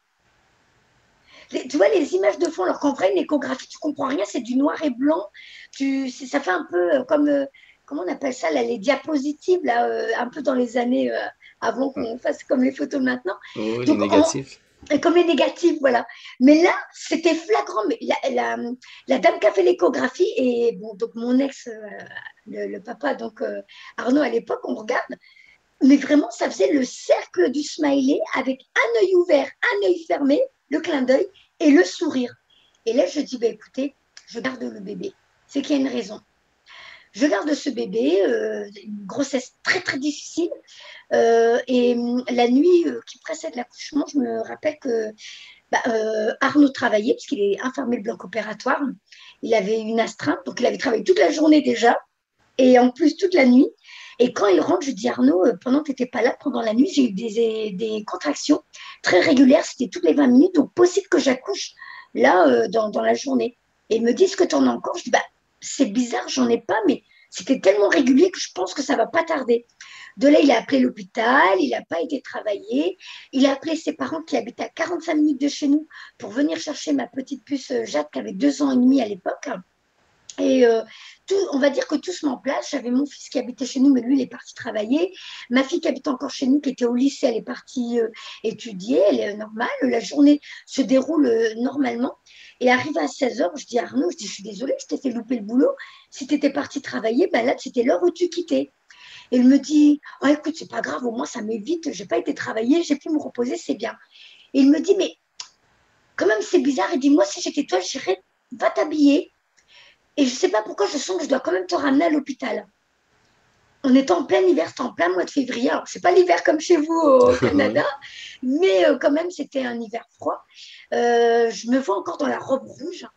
Tu vois les images de fond, alors qu'en vrai, une échographie, tu comprends rien, c'est du noir et blanc. Ça fait un peu comme, comment on appelle ça, là, les diapositives, là, un peu dans les années avant qu'on fasse comme les photos maintenant. Oui, les Donc, négatifs. comme les négatifs, voilà. Mais là, c'était flagrant. Mais la dame qui a fait l'échographie, et bon, donc mon ex, le papa, donc Arnaud à l'époque, on regarde, mais vraiment, ça faisait le cercle du smiley avec un œil ouvert, un œil fermé, le clin d'œil et le sourire. Et là, je dis, bah, écoutez, je garde le bébé. C'est qu'il y a une raison. Je garde ce bébé, une grossesse très, très difficile. Et la nuit qui précède l'accouchement, je me rappelle que Arnaud travaillait, puisqu'il est infirmier de bloc opératoire. Il avait une astreinte, donc il avait travaillé toute la journée déjà, et en plus toute la nuit. Et quand il rentre, je dis Arnaud, pendant que tu n'étais pas là, pendant la nuit, j'ai eu des contractions très régulières, c'était toutes les 20 minutes, donc possible que j'accouche là dans la journée. Et il me dit, est-ce que tu en as encore? Je dis, bah, c'est bizarre, j'en ai pas, mais c'était tellement régulier que je pense que ça va pas tarder. De là, il a appelé l'hôpital, il n'a pas été travaillé. Il a appelé ses parents qui habitaient à 45 minutes de chez nous pour venir chercher ma petite puce Jade qui avait 2 ans et demi à l'époque. Et on va dire que tout se met en place. J'avais mon fils qui habitait chez nous, mais lui, il est parti travailler. Ma fille qui habite encore chez nous, qui était au lycée, elle est partie étudier. Elle est normale. La journée se déroule normalement. Et arrivé à 16 h, je dis à Arnaud, je suis désolée, je t'ai fait louper le boulot. Si tu étais parti travailler, ben là, c'était l'heure où tu quittais. Et il me dit, oh, écoute, c'est pas grave, au moins ça m'évite, j'ai pas été travailler, j'ai pu me reposer, c'est bien. Et il me dit, mais quand même, c'est bizarre. Il dit, moi, si j'étais toi, je dirais, va t'habiller. Et je sais pas pourquoi je sens que je dois quand même te ramener à l'hôpital. On est en plein hiver, c'était en plein mois de février. Alors, c'est pas l'hiver comme chez vous au Canada, mais quand même, c'était un hiver froid. Je me vois encore dans la robe rouge.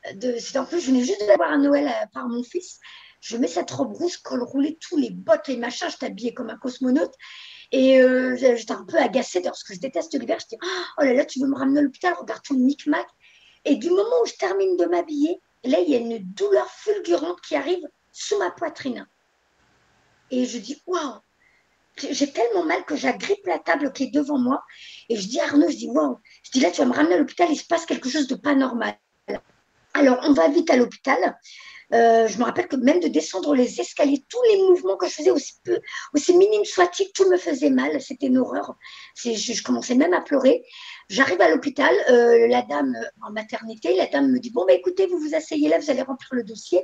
En plus, je venais juste d'avoir un Noël par mon fils. Je mets cette robe rouge, col roulé, tous les bottes, les machins, je t'habillais comme un cosmonaute. Et j'étais un peu agacée parce que je déteste l'hiver. Je dis, oh là là, tu veux me ramener à l'hôpital, regarde tout le micmac. Et du moment où je termine de m'habiller, là, il y a une douleur fulgurante qui arrive sous ma poitrine. Et je dis, waouh, j'ai tellement mal que j'agrippe la table qui est devant moi. Et je dis à Arnaud, je dis, waouh, je dis là, tu vas me ramener à l'hôpital, il se passe quelque chose de pas normal. Alors, on va vite à l'hôpital. Je me rappelle que même de descendre les escaliers, tous les mouvements que je faisais, aussi minimes soient-ils, tout me faisait mal. C'était une horreur. Je commençais même à pleurer. J'arrive à l'hôpital, la dame en maternité, la dame me dit, bon, bah, écoutez, vous vous asseyez là, vous allez remplir le dossier.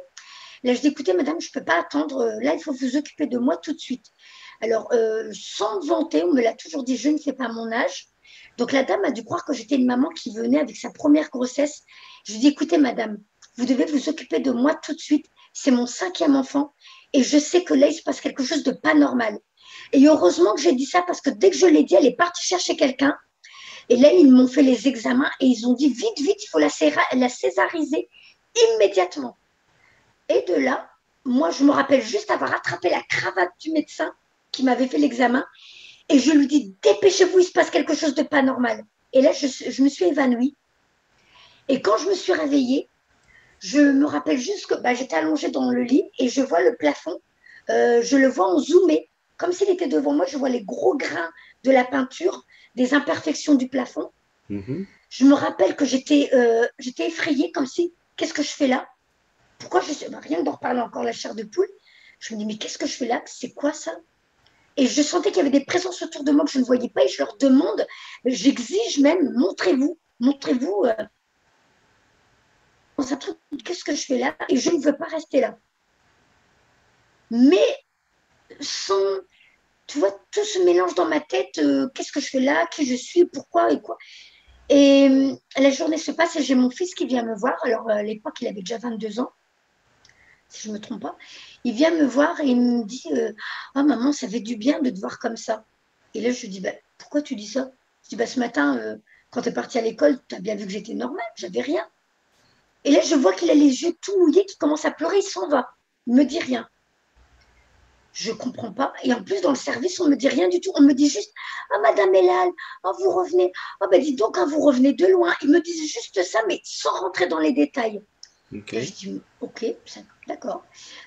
Là, je dis, écoutez, madame, je ne peux pas attendre. Là, il faut vous occuper de moi tout de suite. Alors, sans vanter, on me l'a toujours dit, je ne fais pas mon âge. Donc, la dame a dû croire que j'étais une maman qui venait avec sa première grossesse. Je lui dis, écoutez, madame, vous devez vous occuper de moi tout de suite. C'est mon 5e enfant. Et je sais que là, il se passe quelque chose de pas normal. Et heureusement que j'ai dit ça parce que dès que je l'ai dit, elle est partie chercher quelqu'un. Et là, ils m'ont fait les examens et ils ont dit, vite, vite, il faut la césariser immédiatement. Et de là, moi, je me rappelle juste avoir attrapé la cravate du médecin qui m'avait fait l'examen et je lui dis, dépêchez-vous, il se passe quelque chose de pas normal. Et là, je me suis évanouie. Et quand je me suis réveillée, je me rappelle juste que bah, j'étais allongée dans le lit et je vois le plafond. Je le vois en zoomé, comme s'il était devant moi. Je vois les gros grains de la peinture, des imperfections du plafond. Mhm. Je me rappelle que j'étais effrayée, comme si, qu'est-ce que je fais là? Pourquoi je suis... bah, rien que d'en reparler encore la chair de poule. Je me dis, mais qu'est-ce que je fais là? C'est quoi ça? Et je sentais qu'il y avait des présences autour de moi que je ne voyais pas et je leur demande, j'exige même, montrez-vous, montrez-vous, qu'est-ce que je fais là? Et je ne veux pas rester là. Mais sans, tu vois, tout se mélange dans ma tête, qu'est-ce que je fais là? Qui je suis? Pourquoi et quoi? Et la journée se passe et j'ai mon fils qui vient me voir. Alors, à l'époque, il avait déjà 22 ans, si je ne me trompe pas. Il vient me voir et il me dit, oh maman, ça fait du bien de te voir comme ça. Et là, je lui dis, bah, pourquoi tu dis ça? Je dis, bah, ce matin, quand tu es parti à l'école, tu as bien vu que j'étais normale, j'avais rien. Et là, je vois qu'il a les yeux tout mouillés, qu'il commence à pleurer, il s'en va. Il ne me dit rien. Je ne comprends pas. Et en plus, dans le service, on ne me dit rien du tout. On me dit juste, ah, Madame Elal, oh, vous revenez. Oh, ben dis donc, hein, vous revenez de loin. Ils me disent juste ça, mais sans rentrer dans les détails. Là, je OK. dis, ok, d'accord.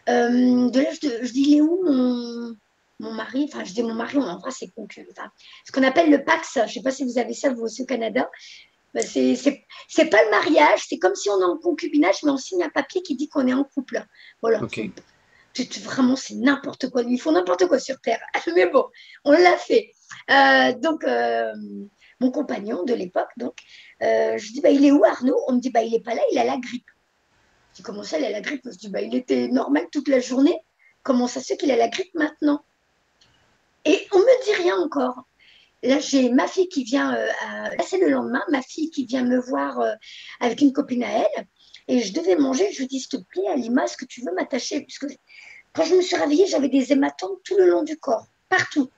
De là, je dis, il est où mon mari? Enfin, je dis mon mari, en vrai, c'est concubin. Enfin, ce qu'on appelle le PAX. Je ne sais pas si vous avez ça, vous aussi au Canada. Ben, c'est pas le mariage, c'est comme si on est en concubinage, mais on signe un papier qui dit qu'on est en couple. Voilà. OK. Vraiment, c'est n'importe quoi. Ils font n'importe quoi sur Terre. Mais bon, on l'a fait. Donc, mon compagnon de l'époque, donc, je dis, bah, il est où Arnaud? On me dit, bah, il n'est pas là, il a la grippe. Je dis, comment ça, il a la grippe? Je dis, bah, il était normal toute la journée. Comment ça se fait qu'il a la grippe maintenant? Et on ne me dit rien encore. Là, j'ai ma fille qui vient, là, c'est le lendemain, ma fille qui vient me voir avec une copine à elle. Et je devais manger. Je lui dis, s'il te plaît, Alima, est-ce que tu veux m'attacher? Puisque quand je me suis réveillée, j'avais des hématomes tout le long du corps, partout.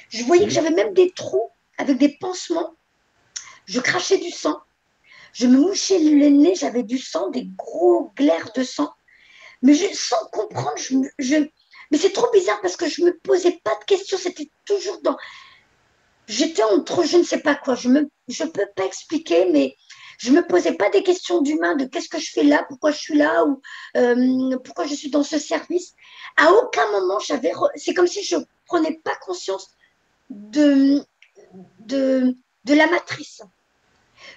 Je voyais que Mhm. j'avais même des trous avec des pansements. Je crachais du sang. Je me mouchais le nez, j'avais du sang, des gros glaires de sang. Mais sans comprendre, mais c'est trop bizarre parce que je ne me posais pas de questions. C'était toujours dans. J'étais entre je ne sais pas quoi. Je ne peux pas expliquer, mais je ne me posais pas des questions d'humain de qu'est-ce que je fais là, pourquoi je suis là, ou pourquoi je suis dans ce service. À aucun moment, c'est comme si je ne prenais pas conscience de, de, de la matrice.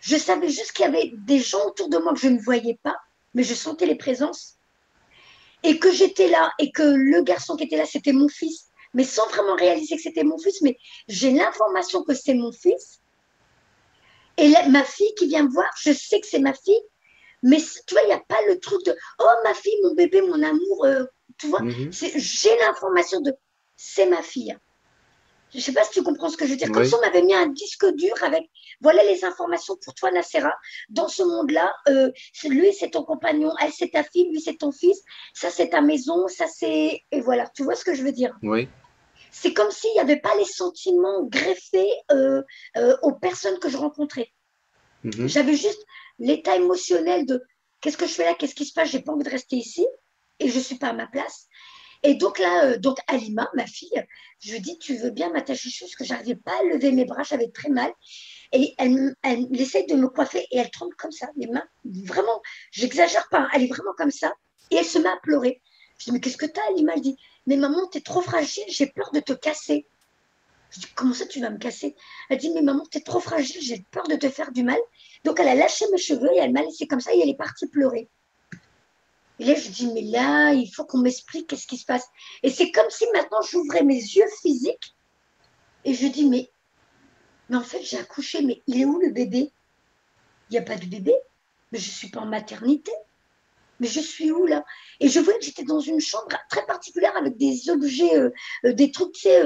Je savais juste qu'il y avait des gens autour de moi que je ne voyais pas, mais je sentais les présences et que j'étais là et que le garçon qui était là, c'était mon fils, mais sans vraiment réaliser que c'était mon fils, mais j'ai l'information que c'est mon fils. Et ma fille qui vient me voir, je sais que c'est ma fille, mais tu vois, il n'y a pas le truc de oh, ma fille, mon bébé, mon amour, tu vois, Mhm. j'ai l'information de c'est ma fille. Je ne sais pas si tu comprends ce que je veux dire. Comme si Oui. on m'avait mis un disque dur avec voilà les informations pour toi, Nacera. Dans ce monde-là, lui, c'est ton compagnon, elle, c'est ta fille, lui, c'est ton fils, ça, c'est ta maison, ça, c'est. Et voilà, tu vois ce que je veux dire. Oui. C'est comme s'il n'y avait pas les sentiments greffés aux personnes que je rencontrais. Mhm. J'avais juste l'état émotionnel de qu'est-ce que je fais là, qu'est-ce qui se passe, j'ai pas envie de rester ici et je suis pas à ma place. Et donc là, donc Alima, ma fille, je lui dis, tu veux bien m'attacher parce que j'arrivais pas à lever mes bras, j'avais très mal. Et elle essaie de me coiffer et elle tremble comme ça, les mains, vraiment, j'exagère pas, elle est vraiment comme ça. Et elle se met à pleurer. Je dis, mais qu'est-ce que t'as, Alima? Elle dit, mais maman, t'es trop fragile, j'ai peur de te casser. Je dis, comment ça, tu vas me casser? Elle dit, mais maman, t'es trop fragile, j'ai peur de te faire du mal. Donc, elle a lâché mes cheveux et elle m'a laissé comme ça et elle est partie pleurer. Et là, je dis, mais là, il faut qu'on m'explique qu'est-ce qui se passe. Et c'est comme si maintenant, j'ouvrais mes yeux physiques et je dis, mais en fait, j'ai accouché, mais il est où le bébé? Il n'y a pas de bébé, mais je ne suis pas en maternité. Mais je suis où là? Et je voyais que j'étais dans une chambre très particulière avec des objets, des trucs, tu sais,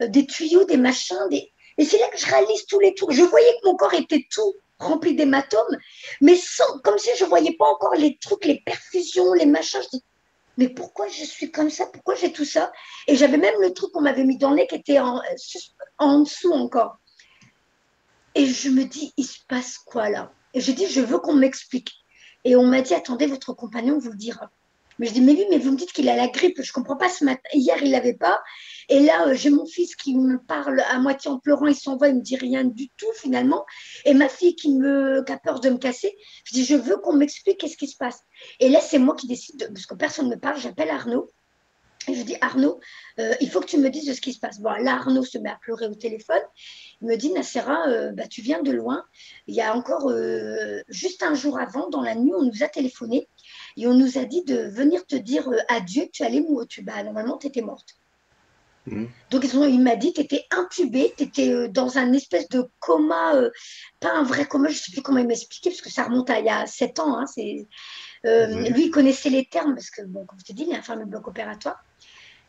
des tuyaux, des machins. Et c'est là que je réalise tous les trucs. Je voyais que mon corps était tout rempli d'hématomes, mais comme si je ne voyais pas encore les trucs, les perfusions, les machins. Je dis, mais pourquoi je suis comme ça? Pourquoi j'ai tout ça? Et j'avais même le truc qu'on m'avait mis dans le nez qui était en dessous encore. Et je me dis, il se passe quoi là? Et je dis, je veux qu'on m'explique. Et on m'a dit, attendez, votre compagnon vous le dira. Mais je dis, mais oui, mais vous me dites qu'il a la grippe. Je ne comprends pas ce matin. Hier, il l'avait pas. Et là, j'ai mon fils qui me parle à moitié en pleurant. Il s'en va, il me dit rien du tout finalement. Et ma fille qui a peur de me casser. Je dis, je veux qu'on m'explique qu'est-ce qui se passe. Et là, c'est moi qui décide, parce que personne ne me parle. J'appelle Arnaud. Et je dis, Arnaud, il faut que tu me dises de ce qui se passe. Bon, là, Arnaud se met à pleurer au téléphone. Il me dit, Nacera, bah, tu viens de loin. Il y a encore juste un jour avant, dans la nuit, on nous a téléphoné et on nous a dit de venir te dire adieu, tu allais mourir. Bah, normalement, tu étais morte. Mhm. Donc, il m'a dit, tu étais intubée, tu étais dans un espèce de coma, pas un vrai coma, je ne sais plus comment il m'expliquait, parce que ça remonte à il y a 7 ans. Hein, Mhm. lui, il connaissait les termes, parce que, bon, comme je te dis, il est infirmier bloc opératoire.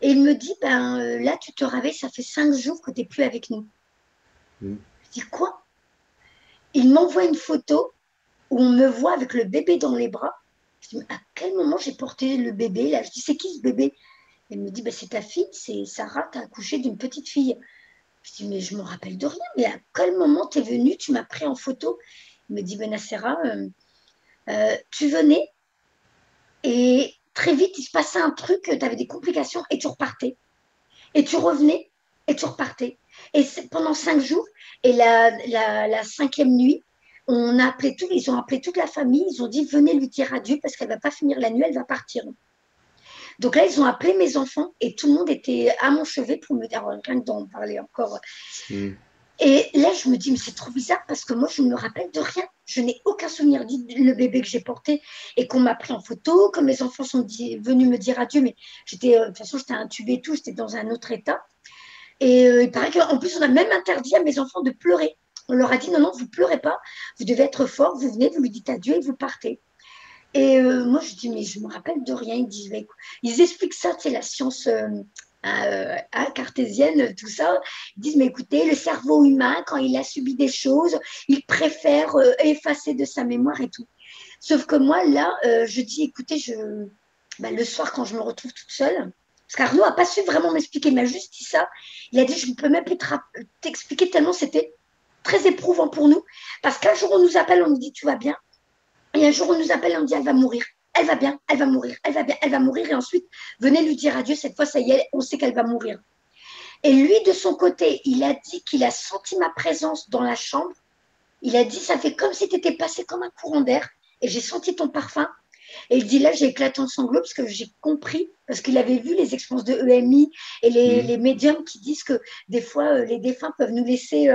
Et il me dit, ben là, tu te réveilles, ça fait 5 jours que tu n'es plus avec nous. Mhm. Je dis, quoi? Il m'envoie une photo où on me voit avec le bébé dans les bras. Je dis, mais à quel moment j'ai porté le bébé là? Je dis, c'est qui ce bébé? Elle me dit, ben, c'est ta fille, c'est Sarah, tu as accouché d'une petite fille. Je dis, mais je me rappelle de rien, mais à quel moment tu es venue, tu m'as pris en photo? Il me dit, Benacera, tu venais et très vite, il se passait un truc, tu avais des complications et tu repartais. Et tu revenais et tu repartais. Et pendant 5 jours, et la cinquième nuit, ils ont appelé toute la famille, ils ont dit venez lui dire adieu parce qu'elle ne va pas finir la nuit, elle va partir. Donc là, ils ont appelé mes enfants et tout le monde était à mon chevet pour me dire, rien que d'en parler encore. Mhm. Et là, je me dis, mais c'est trop bizarre parce que moi, je ne me rappelle de rien. Je n'ai aucun souvenir du le bébé que j'ai porté et qu'on m'a pris en photo, que mes enfants sont venus me dire adieu, mais de toute façon, j'étais intubée et tout, j'étais dans un autre état. Et il paraît qu'en plus, on a même interdit à mes enfants de pleurer. On leur a dit non, non, vous ne pleurez pas, vous devez être fort, vous venez, vous lui dites adieu et vous partez. Et moi, je dis, mais je me rappelle de rien. Ils disent, bah, ils expliquent ça, c'est la science cartésienne, tout ça. Ils disent, mais écoutez, le cerveau humain, quand il a subi des choses, il préfère effacer de sa mémoire et tout. Sauf que moi, là, je dis, écoutez, bah, le soir, quand je me retrouve toute seule, parce qu'Arnaud n'a pas su vraiment m'expliquer, il m'a juste dit ça. Il a dit, je ne peux même plus t'expliquer tellement c'était très éprouvant pour nous. Parce qu'un jour, on nous appelle, on nous dit, tu vas bien. Et un jour, on nous appelle, on dit, elle va mourir. Elle va bien, elle va mourir, elle va bien, elle va mourir. Et ensuite, venez lui dire adieu. Cette fois, ça y est, on sait qu'elle va mourir. Et lui, de son côté, il a dit qu'il a senti ma présence dans la chambre. Il a dit, ça fait comme si tu étais passé comme un courant d'air. Et j'ai senti ton parfum. Et il dit là, j'ai éclaté en sanglots parce que j'ai compris, parce qu'il avait vu les expériences de EMI et Mhm. les médiums qui disent que des fois, les défunts peuvent nous laisser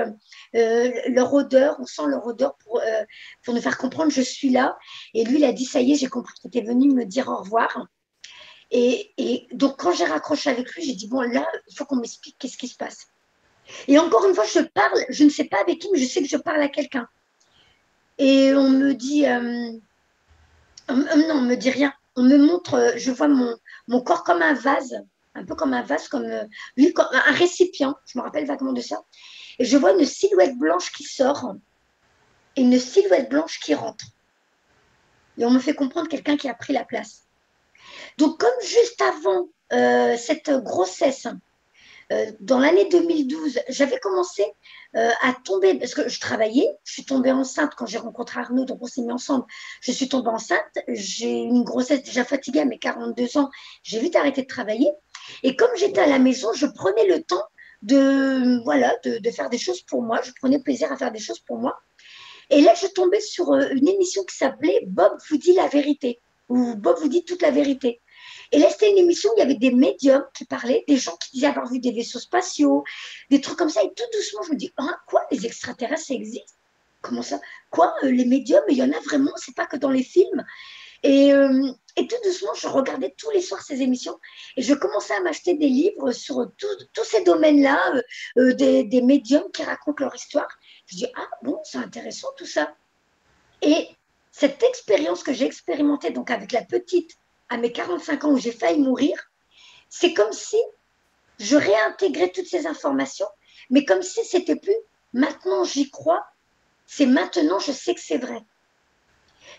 leur odeur, on sent leur odeur pour nous faire comprendre je suis là. Et lui, il a dit ça y est, j'ai compris qu'il était venu me dire au revoir. Et donc, quand j'ai raccroché avec lui, j'ai dit bon, là, il faut qu'on m'explique qu'est-ce qui se passe. Et encore une fois, je parle, je ne sais pas avec qui, mais je sais que je parle à quelqu'un. Et on me dit, non, on me dit rien. On me montre, je vois mon corps comme un vase, un peu comme un vase, lui, comme un récipient. Je me rappelle vaguement de ça. Et je vois une silhouette blanche qui sort et une silhouette blanche qui rentre. Et on me fait comprendre quelqu'un qui a pris la place. Donc, comme juste avant cette grossesse, dans l'année 2012, j'avais commencé à tomber, parce que je travaillais, je suis tombée enceinte quand j'ai rencontré Arnaud, donc on s'est mis ensemble, je suis tombée enceinte, j'ai eu une grossesse déjà fatiguée à mes 42 ans, j'ai vite arrêté de travailler, et comme j'étais à la maison, je prenais le temps de faire des choses pour moi, je prenais plaisir à faire des choses pour moi, et là je tombais sur une émission qui s'appelait Bob vous dit la vérité, ou Bob vous dit toute la vérité. Et là, c'était une émission où il y avait des médiums qui parlaient, des gens qui disaient avoir vu des vaisseaux spatiaux, des trucs comme ça. Et tout doucement, je me dis, hein, quoi, les extraterrestres, ça existe? Comment ça? Quoi, les médiums, il y en a vraiment, c'est pas que dans les films. Et tout doucement, je regardais tous les soirs ces émissions et je commençais à m'acheter des livres sur tous ces domaines-là, des médiums qui racontent leur histoire. Je dis, ah bon, c'est intéressant tout ça. Et cette expérience que j'ai expérimentée donc avec la petite à mes 45 ans où j'ai failli mourir, c'est comme si je réintégrais toutes ces informations, mais comme si c'était plus maintenant j'y crois, c'est maintenant je sais que c'est vrai.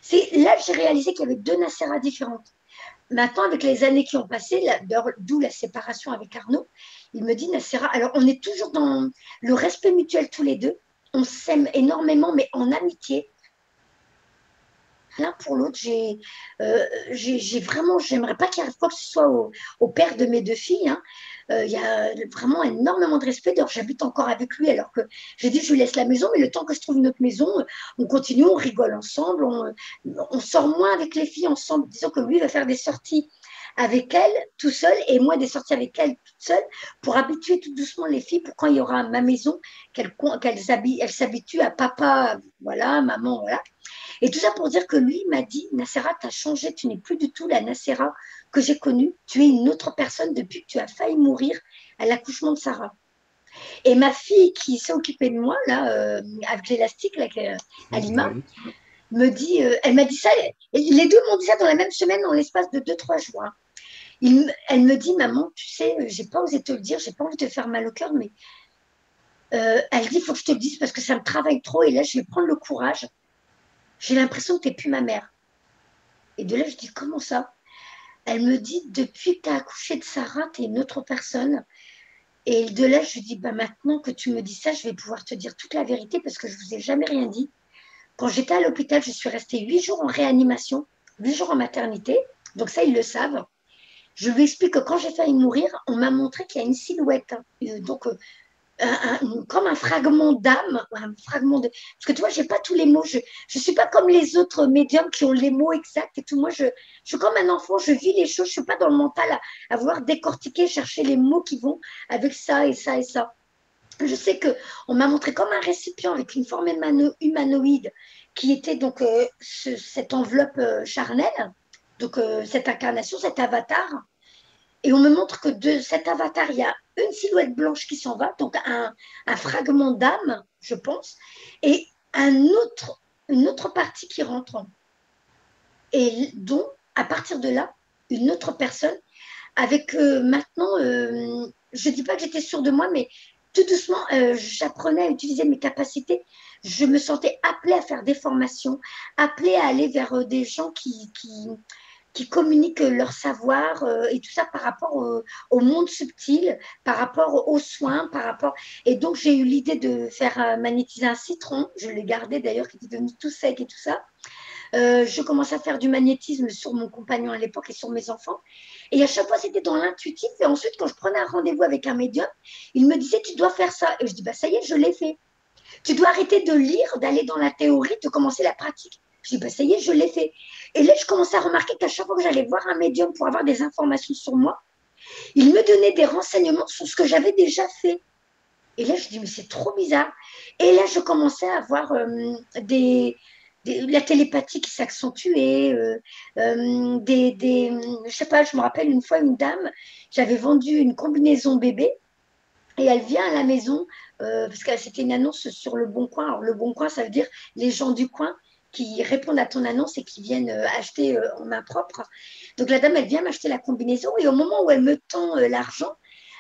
C'est là que j'ai réalisé qu'il y avait deux Nacera différentes. Maintenant, avec les années qui ont passé, d'où la séparation avec Arnaud, il me dit Nacera, alors on est toujours dans le respect mutuel tous les deux, on s'aime énormément, mais en amitié. l'un pour l'autre. J'ai vraiment, j'aimerais pas qu'il arrive quoi que ce soit au père de mes deux filles. Hein. Il y a vraiment énormément de respect. D'ailleurs, j'habite encore avec lui alors que j'ai dit je lui laisse la maison, mais le temps que je trouve une autre maison, on continue, on rigole ensemble, on sort moins avec les filles ensemble. Disons que lui va faire des sorties avec elle tout seul et moi des sorties avec elle toute seule pour habituer tout doucement les filles pour quand il y aura ma maison, elles s'habituent à papa, voilà, maman, voilà. Et tout ça pour dire que lui m'a dit, Nacera, tu as changé, tu n'es plus du tout la Nacera que j'ai connue, tu es une autre personne depuis que tu as failli mourir à l'accouchement de Sarah. Et ma fille qui s'est occupée de moi, là, avec l'élastique, là, Alima, Oui. me dit, elle m'a dit ça, les deux m'ont dit ça dans la même semaine, dans l'espace de 2-3 jours. Hein. Elle me dit, maman, tu sais, j'ai pas osé te le dire, j'ai pas envie de te faire mal au cœur, mais elle dit, il faut que je te le dise parce que ça me travaille trop et là, je vais prendre le courage. J'ai l'impression que tu n'es plus ma mère. Et de là, je dis, comment ça? Elle me dit, depuis que tu as accouché de Sarah, tu es une autre personne. Et de là, je lui dis, bah, maintenant que tu me dis ça, je vais pouvoir te dire toute la vérité parce que je ne vous ai jamais rien dit. Quand j'étais à l'hôpital, je suis restée 8 jours en réanimation, 8 jours en maternité. Donc ça, ils le savent. Je lui explique que quand j'ai failli mourir, on m'a montré qu'il y a une silhouette. Donc, comme un fragment d'âme, un fragment de... Parce que tu vois, je n'ai pas tous les mots. Je ne suis pas comme les autres médiums qui ont les mots exacts et tout. Moi, je suis comme un enfant, je vis les choses. Je ne suis pas dans le mental à vouloir décortiquer, chercher les mots qui vont avec ça et ça et ça. Je sais qu'on m'a montré comme un récipient avec une forme humanoïde qui était donc cette enveloppe charnelle, donc cette incarnation, cet avatar. Et on me montre que de cet avatar, il y a une silhouette blanche qui s'en va, donc un fragment d'âme, je pense, et une autre partie qui rentre. Et donc, à partir de là, une autre personne, avec maintenant, je ne dis pas que j'étais sûre de moi, mais tout doucement, j'apprenais à utiliser mes capacités. Je me sentais appelée à faire des formations, appelée à aller vers des gens qui communiquent leur savoir et tout ça par rapport au monde subtil, par rapport aux soins, par rapport... Et donc, j'ai eu l'idée de faire magnétiser un citron. Je l'ai gardé d'ailleurs, qui était devenu tout sec et tout ça. Je commence à faire du magnétisme sur mon compagnon à l'époque et sur mes enfants. Et à chaque fois, c'était dans l'intuitif. Et ensuite, quand je prenais un rendez-vous avec un médium, il me disait, tu dois faire ça. Et je dis, bah, ça y est, je l'ai fait. Tu dois arrêter de lire, d'aller dans la théorie, de commencer la pratique. Je dis, bah, ça y est, je l'ai fait. Et là, je commençais à remarquer qu'à chaque fois que j'allais voir un médium pour avoir des informations sur moi, il me donnait des renseignements sur ce que j'avais déjà fait. Et là, je dis, mais c'est trop bizarre. Et là, je commençais à avoir la télépathie qui s'accentuait, je sais pas, je me rappelle une fois une dame, j'avais vendu une combinaison bébé et elle vient à la maison parce que c'était une annonce sur Le Bon Coin. Alors, Le Bon Coin, ça veut dire les gens du coin qui répondent à ton annonce et qui viennent acheter en main propre. Donc la dame, elle vient m'acheter la combinaison et au moment où elle me tend l'argent,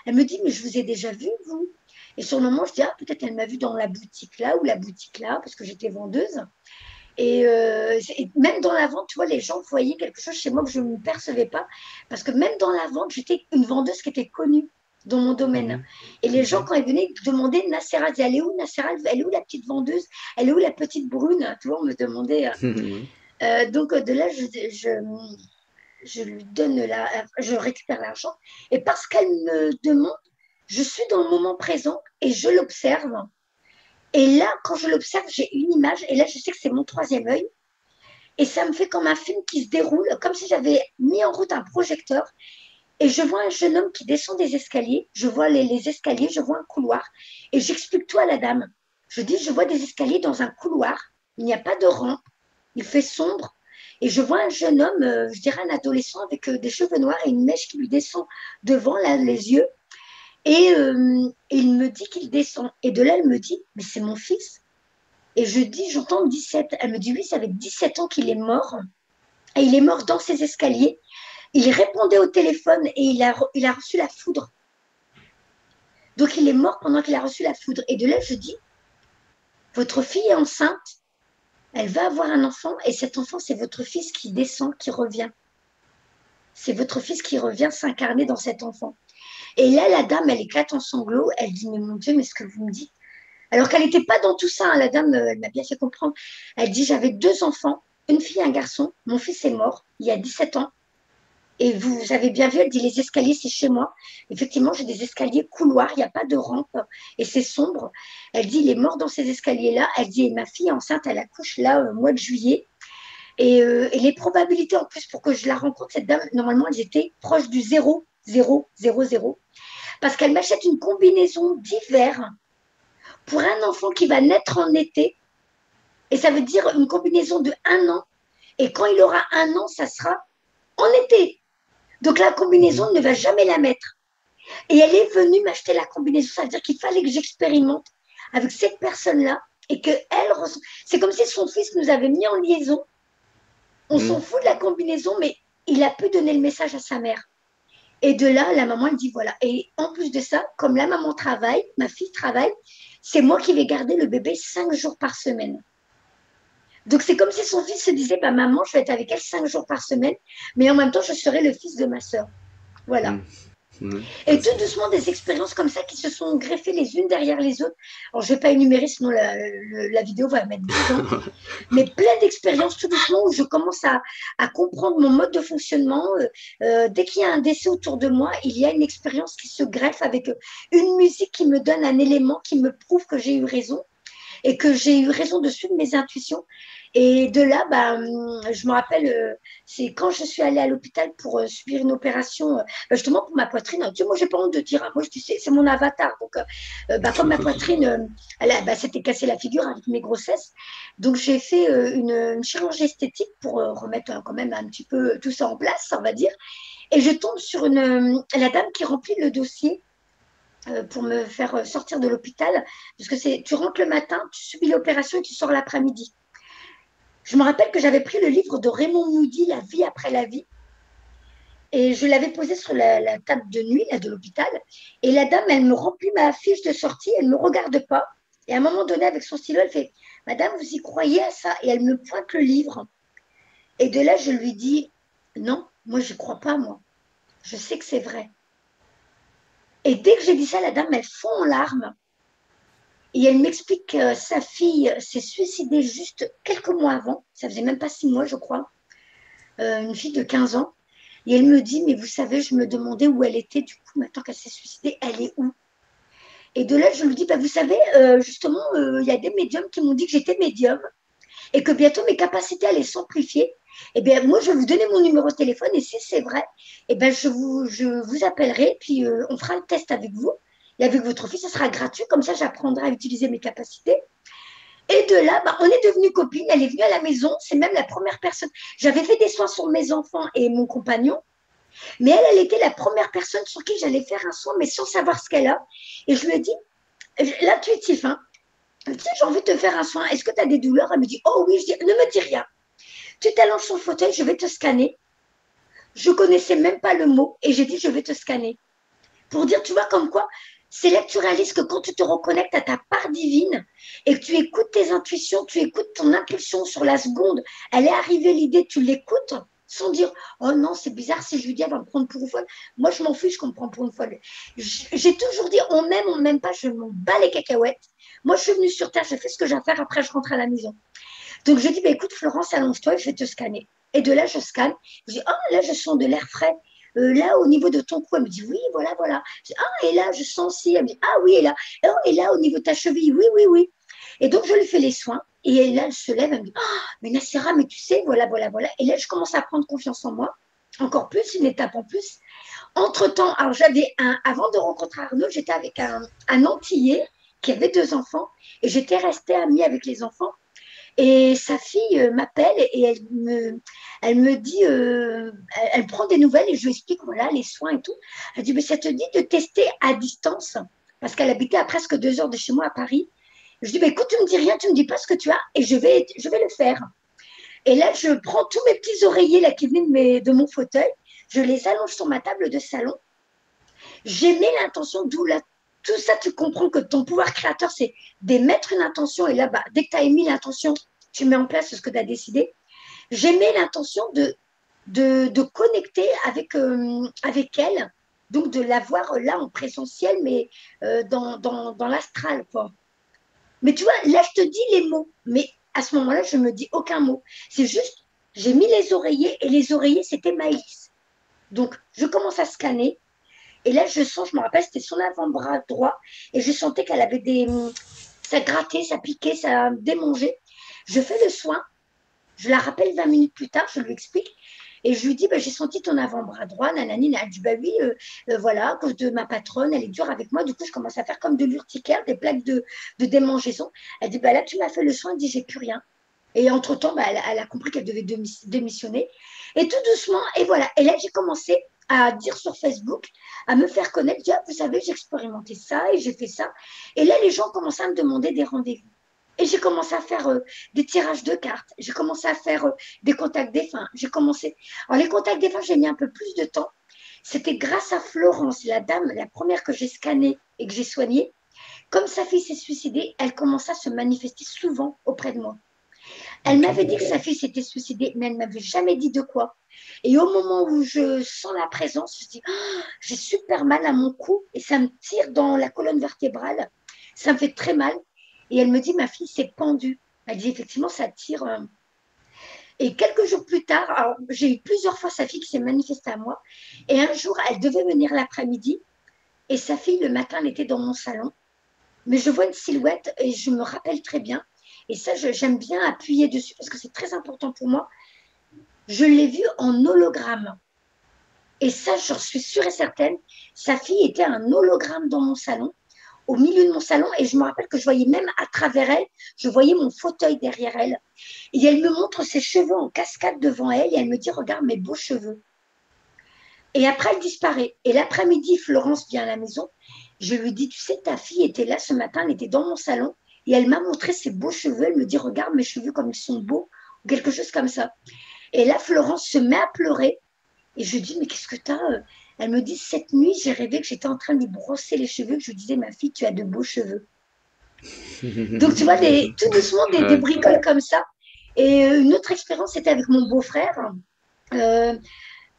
elle me dit, mais je vous ai déjà vu, vous. Et sur le moment, je dis, ah, peut-être elle m'a vu dans la boutique là ou la boutique là, parce que j'étais vendeuse. Et même dans la vente, tu vois, les gens voyaient quelque chose chez moi que je ne percevais pas. Parce que même dans la vente, j'étais une vendeuse qui était connue dans mon domaine. Mhm. Et les gens, Ok. quand ils venaient demander Nacera, ils disaient, elle est où Nacera? Elle est où la petite vendeuse? Elle est où la petite brune? Tu vois, on me demandait. Oui. Donc, de là, je lui donne je récupère l'argent. Et parce qu'elle me demande, je suis dans le moment présent et je l'observe. Et là, quand je l'observe, j'ai une image. Et là, je sais que c'est mon troisième œil. Et ça me fait comme un film qui se déroule, comme si j'avais mis en route un projecteur. Et je vois un jeune homme qui descend des escaliers. Je vois les escaliers, je vois un couloir. Et j'explique tout à la dame. Je dis, je vois des escaliers dans un couloir. Il n'y a pas de rampe. Il fait sombre. Et je vois un jeune homme, je dirais un adolescent avec des cheveux noirs et une mèche qui lui descend devant là, les yeux. Et il me dit qu'il descend. Et de là, elle me dit, mais c'est mon fils. Et je dis, j'entends 17. Elle me dit, oui, ça fait 17 ans qu'il est mort. Et il est mort dans ses escaliers. Il répondait au téléphone et il a reçu la foudre. Donc il est mort pendant qu'il a reçu la foudre. Et de là, je dis, votre fille est enceinte, elle va avoir un enfant et cet enfant, c'est votre fils qui descend, qui revient. C'est votre fils qui revient s'incarner dans cet enfant. Et là, la dame, elle éclate en sanglots. Elle dit, mais mon Dieu, mais ce que vous me dites. Alors qu'elle n'était pas dans tout ça. Hein, la dame, elle m'a bien fait comprendre. Elle dit, j'avais 2 enfants. une fille et un garçon. Mon fils est mort il y a 17 ans. Et vous avez bien vu, elle dit les escaliers, c'est chez moi. Effectivement, j'ai des escaliers couloirs, il n'y a pas de rampe et c'est sombre. Elle dit, il est mort dans ces escaliers-là. Elle dit, et ma fille enceinte, elle accouche là au mois de juillet. Et les probabilités en plus pour que je la rencontre, cette dame, normalement, elles étaient proches du 0, 0, 0, 0. Parce qu'elle m'achète une combinaison d'hiver pour un enfant qui va naître en été. Et ça veut dire une combinaison de 1 an. Et quand il aura 1 an, ça sera en été. Donc la combinaison, on ne va jamais la mettre. Et elle est venue m'acheter la combinaison. Ça veut dire qu'il fallait que j'expérimente avec cette personne-là et que elle, c'est comme si son fils nous avait mis en liaison. On s'en fout de la combinaison, mais il a pu donner le message à sa mère. Et de là, la maman, elle dit voilà. Et en plus de ça, comme la maman travaille, ma fille travaille, c'est moi qui vais garder le bébé 5 jours par semaine. Donc c'est comme si son fils se disait bah, maman, je vais être avec elle 5 jours par semaine, mais en même temps, je serai le fils de ma sœur. Voilà. Et tout doucement, des expériences comme ça qui se sont greffées les unes derrière les autres. Alors, je ne vais pas énumérer, sinon la vidéo va mettre 10 ans. Mais plein d'expériences tout doucement où je commence à comprendre mon mode de fonctionnement. Dès qu'il y a un décès autour de moi, il y a une expérience qui se greffe avec une musique qui me donne un élément qui me prouve que j'ai eu raison et que j'ai eu raison de suivre mes intuitions. Et de là, bah, je me rappelle, c'est quand je suis allée à l'hôpital pour subir une opération, justement pour ma poitrine. Tu sais, moi, j'ai pas honte de dire, hein, moi, je dis, c'est mon avatar. Donc, comme ma poitrine, elle s'était cassée la figure avec mes grossesses. Donc, j'ai fait une chirurgie esthétique pour remettre quand même un petit peu tout ça en place, on va dire. Et je tombe sur la dame qui remplit le dossier pour me faire sortir de l'hôpital, parce que tu rentres le matin, tu subis l'opération et tu sors l'après-midi. Je me rappelle que j'avais pris le livre de Raymond Moody, La vie après la vie, et je l'avais posé sur la table de nuit là, de l'hôpital. Et la dame, elle me remplit ma fiche de sortie, elle ne me regarde pas. Et à un moment donné, avec son stylo, elle fait Madame, vous y croyez à ça? Et elle me pointe le livre. Et de là, je lui dis Non, moi, je ne crois pas, moi. Je sais que c'est vrai. Et dès que j'ai dit ça, la dame, elle fond en larmes. Et elle m'explique que sa fille s'est suicidée juste quelques mois avant. Ça faisait même pas 6 mois, je crois. Une fille de 15 ans. Et elle me dit, mais vous savez, je me demandais où elle était. Du coup, maintenant qu'elle s'est suicidée, elle est où? Et de là, je lui dis, bah, vous savez, justement, il y a des médiums qui m'ont dit que j'étais médium et que bientôt mes capacités allaient s'amplifier. Eh bien, moi, je vais vous donner mon numéro de téléphone et si c'est vrai, eh bien, je vous appellerai, puis on fera le test avec vous. Et avec votre fils, ça sera gratuit. Comme ça, j'apprendrai à utiliser mes capacités. Et de là, bah, on est devenus copines. Elle est venue à la maison. C'est même la première personne. J'avais fait des soins sur mes enfants et mon compagnon. Mais elle était la première personne sur qui j'allais faire un soin, mais sans savoir ce qu'elle a. Et je lui ai dit, l'intuitif, hein, tu sais, j'ai envie de te faire un soin. Est-ce que tu as des douleurs? Elle me dit, oh oui. Je dis, ne me dis rien. Tu t'allonges sur le fauteuil, je vais te scanner. Je ne connaissais même pas le mot et j'ai dit, je vais te scanner. Pour dire, tu vois, comme quoi, c'est là que tu réalises que quand tu te reconnectes à ta part divine et que tu écoutes tes intuitions, tu écoutes ton impulsion sur la seconde, elle est arrivée l'idée, tu l'écoutes sans dire oh non, c'est bizarre si je lui dis, elle va me prendre pour une folle. Moi, je m'en fiche qu'on me prend pour une folle. J'ai toujours dit on m'aime pas, je m'en bats les cacahuètes. Moi, je suis venue sur Terre, j'ai fait ce que j'ai à faire, après, je rentre à la maison. Donc, je dis bah, écoute, Florence, allonge-toi et je vais te scanner. Et de là, je scanne. Je dis oh, là, je sens de l'air frais. Là, au niveau de ton cou, elle me dit oui, voilà, voilà. Je dis, ah, et là, je sens aussi. Elle me dit ah oui, et là, au niveau de ta cheville, oui, oui, oui. Et donc, je lui fais les soins. Et là, elle se lève, elle me dit ah, mais Nassira, mais tu sais, voilà, voilà, voilà. Et là, je commence à prendre confiance en moi. Encore plus, une étape en plus. Entre-temps, alors avant de rencontrer Arnaud, j'étais avec un Antillais qui avait 2 enfants et j'étais restée amie avec les enfants. Et sa fille m'appelle et elle me dit, elle prend des nouvelles et je lui explique, voilà, les soins et tout. Elle dit, mais ça te dit de tester à distance parce qu'elle habitait à presque 2 heures de chez moi à Paris. Je dis, bah, écoute, tu ne me dis rien, tu ne me dis pas ce que tu as et je vais le faire. Et là, je prends tous mes petits oreillers là, qui venaient de mon fauteuil, je les allonge sur ma table de salon. J'émets l'intention, tout ça, tu comprends que ton pouvoir créateur, c'est d'émettre une intention. Et là, bah, dès que tu as émis l'intention, tu mets en place ce que tu as décidé. J'émets l'intention de connecter avec elle, donc de la voir là en présentiel, mais dans l'astral, quoi. Mais tu vois, là, je te dis les mots, mais à ce moment-là, je me dis aucun mot. C'est juste, j'ai mis les oreillers et les oreillers, c'était Maëlys. Donc, je commence à scanner. Et là, je sens, je me rappelle, c'était son avant-bras droit. Et je sentais qu'elle avait des. Ça grattait, ça piquait, ça démangeait. Je fais le soin. Je la rappelle 20 minutes plus tard, je lui explique. Et je lui dis, bah, j'ai senti ton avant-bras droit, nanani. Elle dit, bah oui, voilà, à cause de ma patronne, elle est dure avec moi. Du coup, je commence à faire comme de l'urticaire, des plaques de démangeaison. Elle dit, bah là, tu m'as fait le soin. Elle dit, j'ai plus rien. Et entre-temps, bah, elle a compris qu'elle devait démissionner. Et tout doucement, et voilà. Et là, j'ai commencé à dire sur Facebook, à me faire connaître. Ah, vous savez, j'ai expérimenté ça et j'ai fait ça. Et là, les gens commençaient à me demander des rendez-vous. Et j'ai commencé à faire des tirages de cartes. J'ai commencé à faire des contacts défunts. J'ai commencé. Alors, les contacts défunts, j'ai mis un peu plus de temps. C'était grâce à Florence, la dame, la première que j'ai scannée et que j'ai soignée. Comme sa fille s'est suicidée, elle commença à se manifester souvent auprès de moi. Elle Ok. m'avait dit que sa fille s'était suicidée, mais elle ne m'avait jamais dit de quoi. Et au moment où je sens la présence, je dis, oh, j'ai super mal à mon cou et ça me tire dans la colonne vertébrale. Ça me fait très mal. Et elle me dit, ma fille s'est pendue. Elle dit, effectivement, ça tire. Et quelques jours plus tard, j'ai eu plusieurs fois sa fille qui s'est manifestée à moi. Et un jour, elle devait venir l'après-midi. Et sa fille, le matin, elle était dans mon salon. Mais je vois une silhouette et je me rappelle très bien. Et ça, j'aime bien appuyer dessus parce que c'est très important pour moi. Je l'ai vue en hologramme. Et ça, j'en suis sûre et certaine. Sa fille était un hologramme dans mon salon, au milieu de mon salon. Et je me rappelle que je voyais même à travers elle, je voyais mon fauteuil derrière elle. Et elle me montre ses cheveux en cascade devant elle et elle me dit, regarde mes beaux cheveux. Et après, elle disparaît. Et l'après-midi, Florence vient à la maison. Je lui dis, tu sais, ta fille était là ce matin, elle était dans mon salon et elle m'a montré ses beaux cheveux. Elle me dit, regarde mes cheveux comme ils sont beaux, ou quelque chose comme ça. Et là, Florence se met à pleurer. Et je lui dis, mais qu'est-ce que tu as? Elle me dit, cette nuit, j'ai rêvé que j'étais en train de lui brosser les cheveux, que je lui disais, ma fille, tu as de beaux cheveux. Donc, tu vois, tout doucement, des Ouais. bricoles comme ça. Et une autre expérience, c'était avec mon beau-frère. Euh,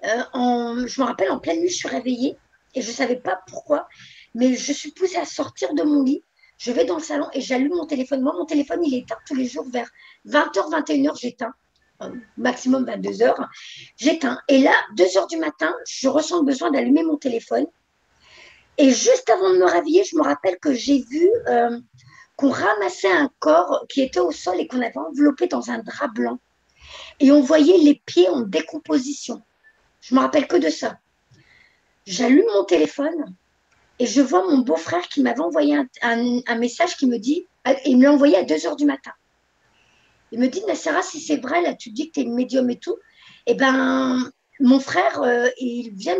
je me rappelle, en pleine nuit, je suis réveillée et je ne savais pas pourquoi, mais je suis poussée à sortir de mon lit. Je vais dans le salon et j'allume mon téléphone. Moi, mon téléphone, il est éteint tous les jours vers 20h, 21h, j'éteins. Maximum 22h. J'éteins. Et là, 2h du matin, je ressens le besoin d'allumer mon téléphone. Et juste avant de me réveiller, je me rappelle que j'ai vu qu'on ramassait un corps qui était au sol et qu'on avait enveloppé dans un drap blanc. Et on voyait les pieds en décomposition. Je me rappelle que de ça. J'allume mon téléphone et je vois mon beau-frère qui m'avait envoyé un message qui me dit, il me l'a envoyé à 2 heures du matin. Il me dit, Nassera, si c'est vrai, là, tu dis que tu es une médium et tout, eh ben, mon frère, il vient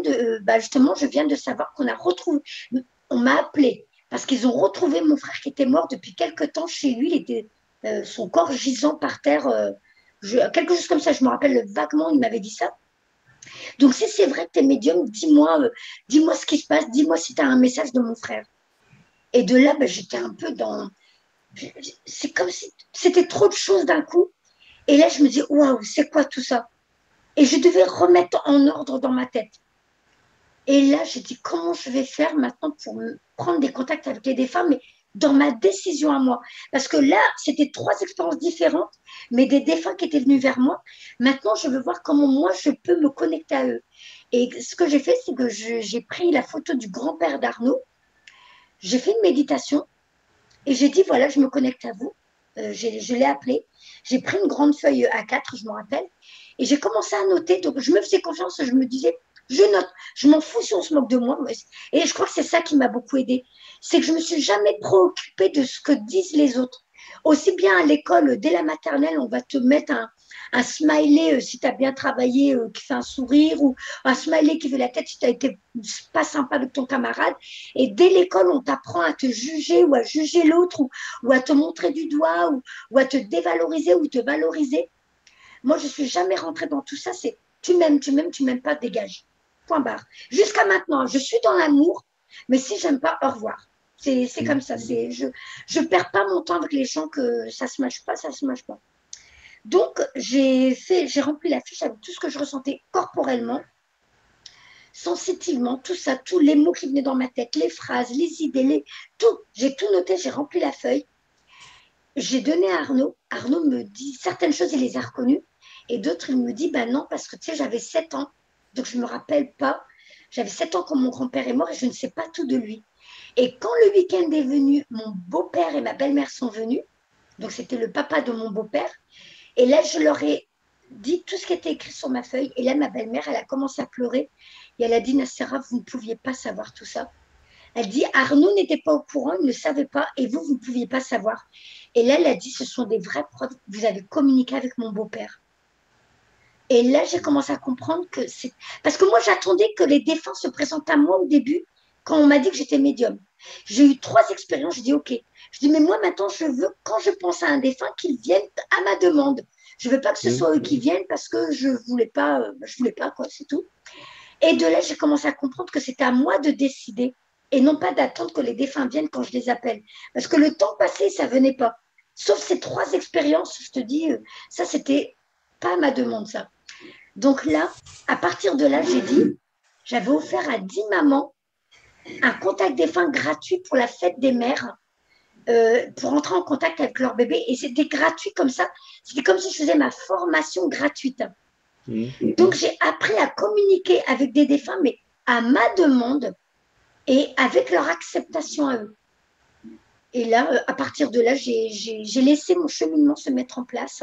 justement, je viens de savoir qu'on a retrouvé, on m'a appelé parce qu'ils ont retrouvé mon frère qui était mort depuis quelque temps chez lui, il était, son corps gisant par terre, quelque chose comme ça, je me rappelle vaguement, il m'avait dit ça. Donc, si c'est vrai que tu es médium, dis-moi ce qui se passe, dis-moi si tu as un message de mon frère. Et de là, ben, j'étais un peu dans. C'est comme si c'était trop de choses d'un coup. Et là, je me dis, waouh, c'est quoi tout ça? Et je devais remettre en ordre dans ma tête. Et là, j'ai dit, comment je vais faire maintenant pour prendre des contacts avec les défunts, mais dans ma décision à moi. Parce que là, c'était 3 expériences différentes, mais des défunts qui étaient venus vers moi. Maintenant, je veux voir comment moi, je peux me connecter à eux. Et ce que j'ai fait, c'est que j'ai pris la photo du grand-père d'Arnaud, j'ai fait une méditation et j'ai dit, voilà, je me connecte à vous. Je l'ai appelé. J'ai pris une grande feuille A4, je me rappelle, et j'ai commencé à noter. Donc, je me faisais confiance, je me disais, je note, je m'en fous si on se moque de moi. Et je crois que c'est ça qui m'a beaucoup aidée. C'est que je ne me suis jamais préoccupée de ce que disent les autres. Aussi bien à l'école, dès la maternelle, on va te mettre un smiley si tu as bien travaillé, qui fait un sourire, ou un smiley qui veut la tête si tu as été pas sympa avec ton camarade. Et dès l'école, on t'apprend à te juger ou à juger l'autre, ou à te montrer du doigt, ou à te dévaloriser ou te valoriser. Moi, je ne suis jamais rentrée dans tout ça. C'est tu m'aimes pas, dégage. Point barre. Jusqu'à maintenant, je suis dans l'amour, mais si j'aime pas, au revoir. C'est comme ça. Je perds pas mon temps avec les gens que ça se mâche pas, ça se mâche pas. Donc, j'ai rempli la fiche avec tout ce que je ressentais corporellement, sensitivement, tout ça, tous les mots qui venaient dans ma tête, les phrases, les idées, tout. J'ai tout noté, j'ai rempli la feuille. j'ai donné à Arnaud. Arnaud me dit certaines choses, il les a reconnues. Et d'autres, il me dit, ben non, parce que tu sais, j'avais 7 ans. Donc, je ne me rappelle pas. J'avais 7 ans quand mon grand-père est mort et je ne sais pas tout de lui. Et quand le week-end est venu, mon beau-père et ma belle-mère sont venus. Donc, c'était le papa de mon beau-père. Et là, je leur ai dit tout ce qui était écrit sur ma feuille. Et là, ma belle-mère, elle a commencé à pleurer. Et elle a dit, Nassera, vous ne pouviez pas savoir tout ça. Elle dit, Arnaud n'était pas au courant, il ne savait pas, et vous, vous ne pouviez pas savoir. Et là, elle a dit, ce sont des vraies preuves. Vous avez communiqué avec mon beau-père. Et là, j'ai commencé à comprendre que c'est... Parce que moi, j'attendais que les défunts se présentent à moi au début, quand on m'a dit que j'étais médium. J'ai eu 3 expériences, je dis, OK. Je dis, mais moi, maintenant, je veux, quand je pense à un défunt, qu'il vienne à ma demande. Je ne veux pas que ce soit eux qui viennent parce que je voulais pas, quoi, c'est tout. Et de là, j'ai commencé à comprendre que c'était à moi de décider et non pas d'attendre que les défunts viennent quand je les appelle. Parce que le temps passé, ça venait pas. Sauf ces 3 expériences, je te dis, ça, c'était pas à ma demande, ça. Donc là, à partir de là, j'ai dit, j'avais offert à 10 mamans un contact défunt gratuit pour la fête des mères, pour entrer en contact avec leur bébé. Et c'était gratuit comme ça. C'était comme si je faisais ma formation gratuite. Donc, j'ai appris à communiquer avec des défunts, mais à ma demande et avec leur acceptation à eux. Et là, à partir de là, j'ai laissé mon cheminement se mettre en place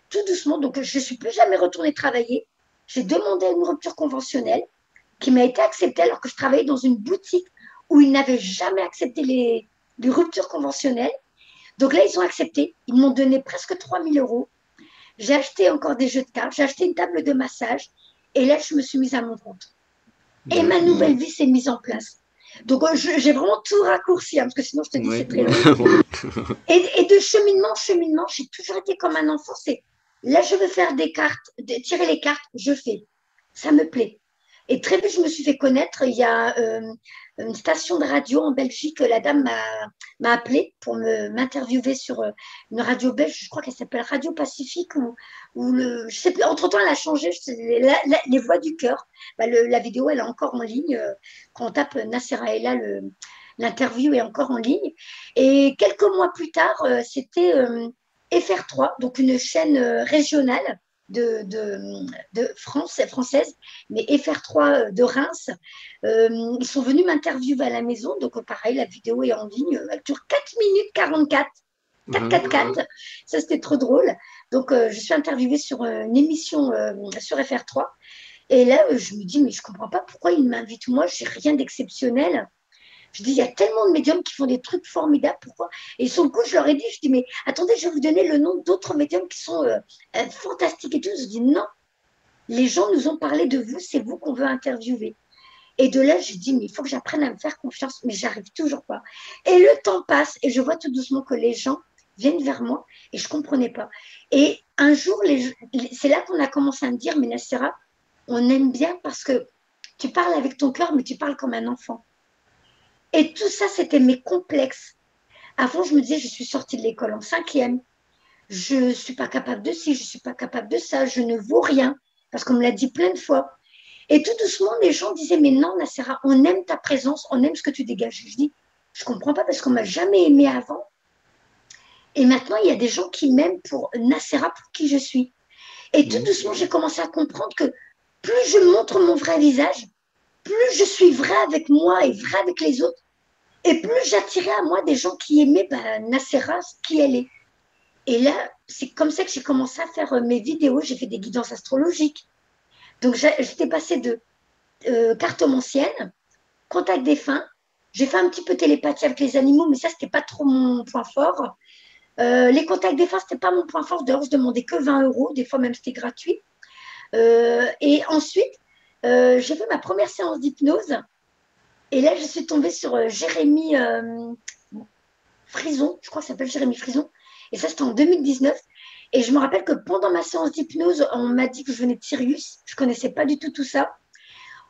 tout doucement. Donc, je ne suis plus jamais retournée travailler. J'ai demandé une rupture conventionnelle qui m'a été acceptée alors que je travaillais dans une boutique où ils n'avaient jamais accepté les ruptures conventionnelles. Donc là, ils ont accepté. Ils m'ont donné presque 3 000 euros. J'ai acheté encore des jeux de cartes. J'ai acheté une table de massage. Et là, je me suis mise à mon compte. Et ma nouvelle vie s'est mise en place. Donc, j'ai vraiment tout raccourci, hein, parce que sinon, je te dis, c'est très long. Et de cheminement en cheminement, j'ai toujours été comme un enfant. C'est là, je veux faire des cartes, tirer les cartes, je fais. Ça me plaît. Et très vite, je me suis fait connaître. Il y a une station de radio en Belgique. La dame m'a appelée pour m'interviewer sur une radio belge. Je crois qu'elle s'appelle Radio Pacifique ou je sais plus. Entre-temps, elle a changé. Les voix du cœur. Bah, la vidéo, elle est encore en ligne. Quand on tape Nassera Ella, l'interview est encore en ligne. Et quelques mois plus tard, c'était FR3, donc une chaîne régionale de France, française, mais FR3 de Reims. Ils sont venus m'interviewer à la maison. Donc, pareil, la vidéo est en ligne. Elle dure 4 minutes 44. 4-4-4. Ça, c'était trop drôle. Donc, je suis interviewée sur une émission sur FR3. Et là, je me dis, mais je ne comprends pas pourquoi ils m'invitent moi. Je n'ai rien d'exceptionnel. Je dis, il y a tellement de médiums qui font des trucs formidables, pourquoi? Et sur le coup, je leur ai dit, je dis, mais attendez, je vais vous donner le nom d'autres médiums qui sont fantastiques et tout. Je dis, non, les gens nous ont parlé de vous, c'est vous qu'on veut interviewer. Et de là, je dis, mais il faut que j'apprenne à me faire confiance, mais j'arrive toujours pas. Et le temps passe et je vois tout doucement que les gens viennent vers moi et je comprenais pas. Et un jour, c'est là qu'on a commencé à me dire, mais Nassera, on aime bien parce que tu parles avec ton cœur, mais tu parles comme un enfant. Et tout ça, c'était mes complexes. Avant, je me disais, je suis sortie de l'école en 5e. Je ne suis pas capable de ci, je ne suis pas capable de ça, je ne vaux rien. Parce qu'on me l'a dit plein de fois. Et tout doucement, les gens disaient, mais non, Nassera, on aime ta présence, on aime ce que tu dégages. Je dis, je ne comprends pas parce qu'on ne m'a jamais aimé avant. Et maintenant, il y a des gens qui m'aiment pour Nassera, pour qui je suis. Et tout doucement, j'ai commencé à comprendre que plus je montre mon vrai visage, plus je suis vrai avec moi et vrai avec les autres, et plus j'attirais à moi des gens qui aimaient Nassera, qui elle est. Et là, c'est comme ça que j'ai commencé à faire mes vidéos. J'ai fait des guidances astrologiques. Donc, j'étais passée de cartomancienne, contact défunt. J'ai fait un petit peu télépathie avec les animaux, mais ça, c'était pas trop mon point fort. Les contacts défunts, c'était pas mon point fort. D'ailleurs, je demandais que 20 euros. Des fois, même, c'était gratuit. Et ensuite, j'ai fait ma première séance d'hypnose. Et là, je suis tombée sur Jérémy Frison. Je crois que ça s'appelle Jérémy Frison. Et ça, c'était en 2019. Et je me rappelle que pendant ma séance d'hypnose, on m'a dit que je venais de Sirius. Je ne connaissais pas du tout ça.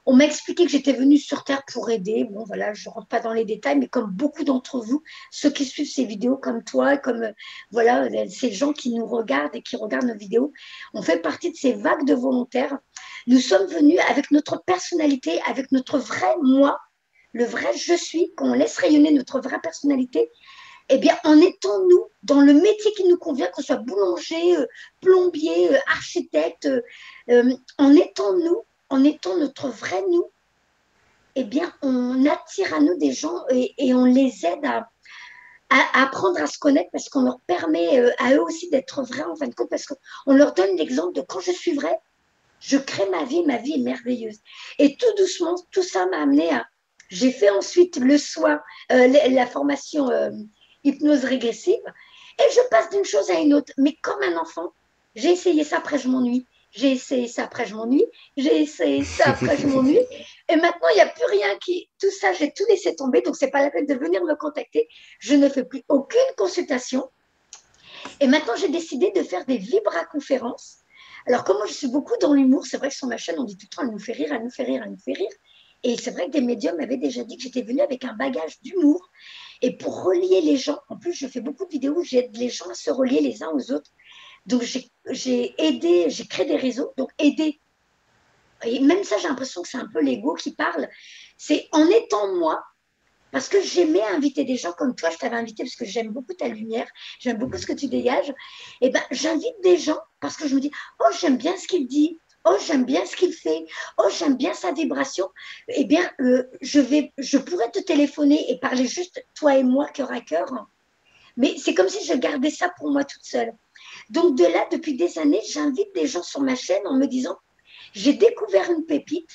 On m'a expliqué que j'étais venue sur Terre pour aider. Bon, voilà, je ne rentre pas dans les détails, mais comme beaucoup d'entre vous, ceux qui suivent ces vidéos comme toi, comme voilà, ces gens qui nous regardent et qui regardent nos vidéos, on fait partie de ces vagues de volontaires. Nous sommes venus avec notre personnalité, avec notre vrai moi, le vrai je suis, qu'on laisse rayonner notre vraie personnalité. eh bien, en étant nous, dans le métier qui nous convient, qu'on soit boulanger, plombier, architecte, en étant nous, en étant notre vrai nous, eh bien, on attire à nous des gens et on les aide à apprendre à se connaître parce qu'on leur permet à eux aussi d'être vrais en fin de compte, parce qu'on leur donne l'exemple de quand je suis vrai, je crée ma vie est merveilleuse. Et tout doucement, tout ça m'a amené à... J'ai fait ensuite le soin, la formation hypnose régressive, et je passe d'une chose à une autre. Mais comme un enfant, j'ai essayé ça, après je m'ennuie. J'ai essayé ça, après je m'ennuie. J'ai essayé ça, après je m'ennuie. Et maintenant, il n'y a plus rien qui... Tout ça, j'ai tout laissé tomber, donc ce n'est pas la peine de venir me contacter. Je ne fais plus aucune consultation. Et maintenant, j'ai décidé de faire des vibra-conférences. Alors, comme moi, je suis beaucoup dans l'humour, c'est vrai que sur ma chaîne, on dit tout le temps, elle nous fait rire, elle nous fait rire, elle nous fait rire. Et c'est vrai que des médiums m'avaient déjà dit que j'étais venue avec un bagage d'humour. Et pour relier les gens, en plus, je fais beaucoup de vidéos où j'aide les gens à se relier les uns aux autres. Donc, j'ai aidé, j'ai créé des réseaux, donc aider. Et même ça, j'ai l'impression que c'est un peu l'ego qui parle. C'est en étant moi, parce que j'aimais inviter des gens comme toi, je t'avais invité parce que j'aime beaucoup ta lumière, j'aime beaucoup ce que tu dégages. Et ben, j'invite des gens parce que je me dis, oh, j'aime bien ce qu'il dit, oh, j'aime bien ce qu'il fait, oh, j'aime bien sa vibration. Eh bien, je pourrais te téléphoner et parler juste toi et moi, cœur à cœur. Mais c'est comme si je gardais ça pour moi toute seule. Donc de là, depuis des années, j'invite des gens sur ma chaîne en me disant, j'ai découvert une pépite,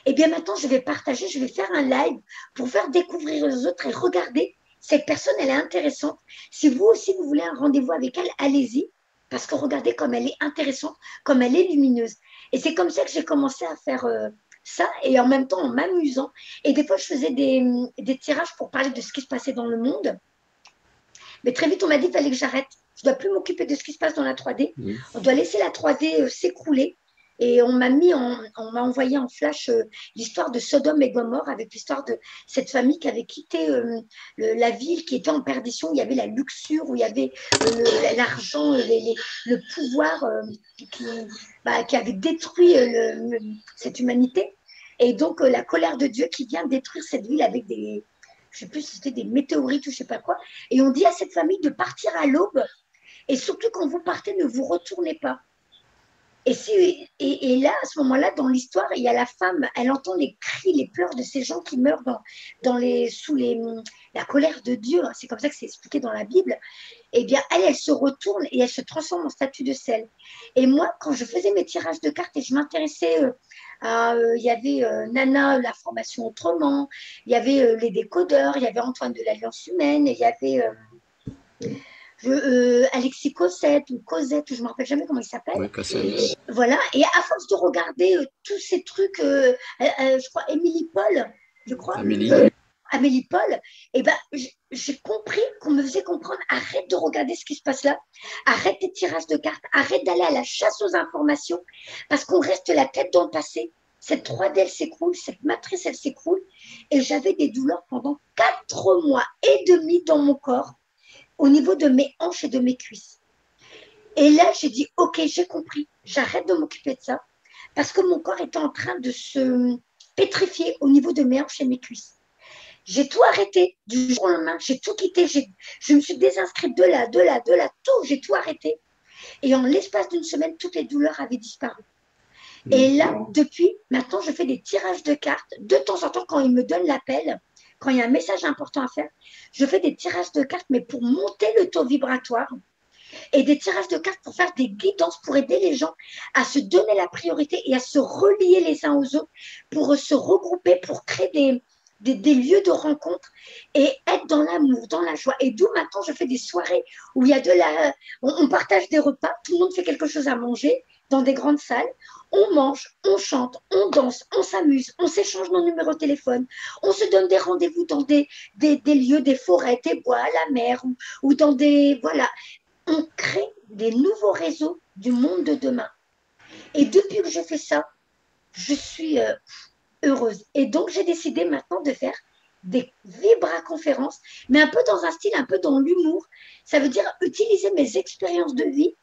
et bien maintenant je vais partager, je vais faire un live pour faire découvrir aux autres et regarder, cette personne, elle est intéressante. Si vous aussi, vous voulez un rendez-vous avec elle, allez-y, parce que regardez comme elle est intéressante, comme elle est lumineuse. Et c'est comme ça que j'ai commencé à faire ça, et en même temps en m'amusant. Et des fois, je faisais des tirages pour parler de ce qui se passait dans le monde. Mais très vite, on m'a dit qu'il fallait que j'arrête. Je ne dois plus m'occuper de ce qui se passe dans la 3D. On doit laisser la 3D s'écrouler. Et on m'a envoyé en flash l'histoire de Sodome et Gomorre, avec l'histoire de cette famille qui avait quitté la ville, qui était en perdition, où il y avait la luxure, où il y avait l'argent, le pouvoir qui avait détruit cette humanité. Et donc la colère de Dieu qui vient détruire cette ville avec je ne sais plus si c'était des météorites ou je ne sais pas quoi. Et on dit à cette famille de partir à l'aube. Et surtout, quand vous partez, ne vous retournez pas. Et là, à ce moment-là, dans l'histoire, il y a la femme, elle entend les cris, les pleurs de ces gens qui meurent sous la colère de Dieu. C'est comme ça que c'est expliqué dans la Bible. Eh bien, elle se retourne et elle se transforme en statue de sel. Et moi, quand je faisais mes tirages de cartes et je m'intéressais il y avait Nana, la formation autrement, il y avait les décodeurs, il y avait Antoine de l'Alliance humaine, il y avait Alexis Cosette ou Cosette, je ne me rappelle jamais comment il s'appelle. Oui, Cosette. Voilà, et à force de regarder tous ces trucs, je crois Émilie Paul, je crois. Amélie Paul, eh ben, j'ai compris qu'on me faisait comprendre, arrête de regarder ce qui se passe là, arrête tes tirages de cartes, arrête d'aller à la chasse aux informations, parce qu'on reste la tête dans le passé. Cette 3D, elle s'écroule, cette matrice, elle s'écroule, et j'avais des douleurs pendant 4 mois et demi dans mon corps, au niveau de mes hanches et de mes cuisses. Et là, j'ai dit, ok, j'ai compris, j'arrête de m'occuper de ça, parce que mon corps était en train de se pétrifier au niveau de mes hanches et mes cuisses. J'ai tout arrêté du jour au lendemain, j'ai tout quitté, je me suis désinscrite de là, tout, j'ai tout arrêté. Et en l'espace d'une semaine, toutes les douleurs avaient disparu. Et là, depuis, maintenant, je fais des tirages de cartes. De temps en temps, quand ils me donnent l'appel, quand il y a un message important à faire, je fais des tirages de cartes, mais pour monter le taux vibratoire, et des tirages de cartes pour faire des guidances, pour aider les gens à se donner la priorité et à se relier les uns aux autres, pour se regrouper, pour créer des lieux de rencontre et être dans l'amour, dans la joie. Et d'où maintenant, je fais des soirées où il y a on partage des repas, tout le monde fait quelque chose à manger dans des grandes salles. On mange, on chante, on danse, on s'amuse, on s'échange nos numéros de téléphone, on se donne des rendez-vous dans des lieux, des forêts, des bois, à la mer ou dans des... Voilà. On crée des nouveaux réseaux du monde de demain. Et depuis que je fais ça, je suis heureuse. Et donc, j'ai décidé maintenant de faire des vibra-conférences, mais un peu dans un style, un peu dans l'humour. Ça veut dire utiliser mes expériences de vie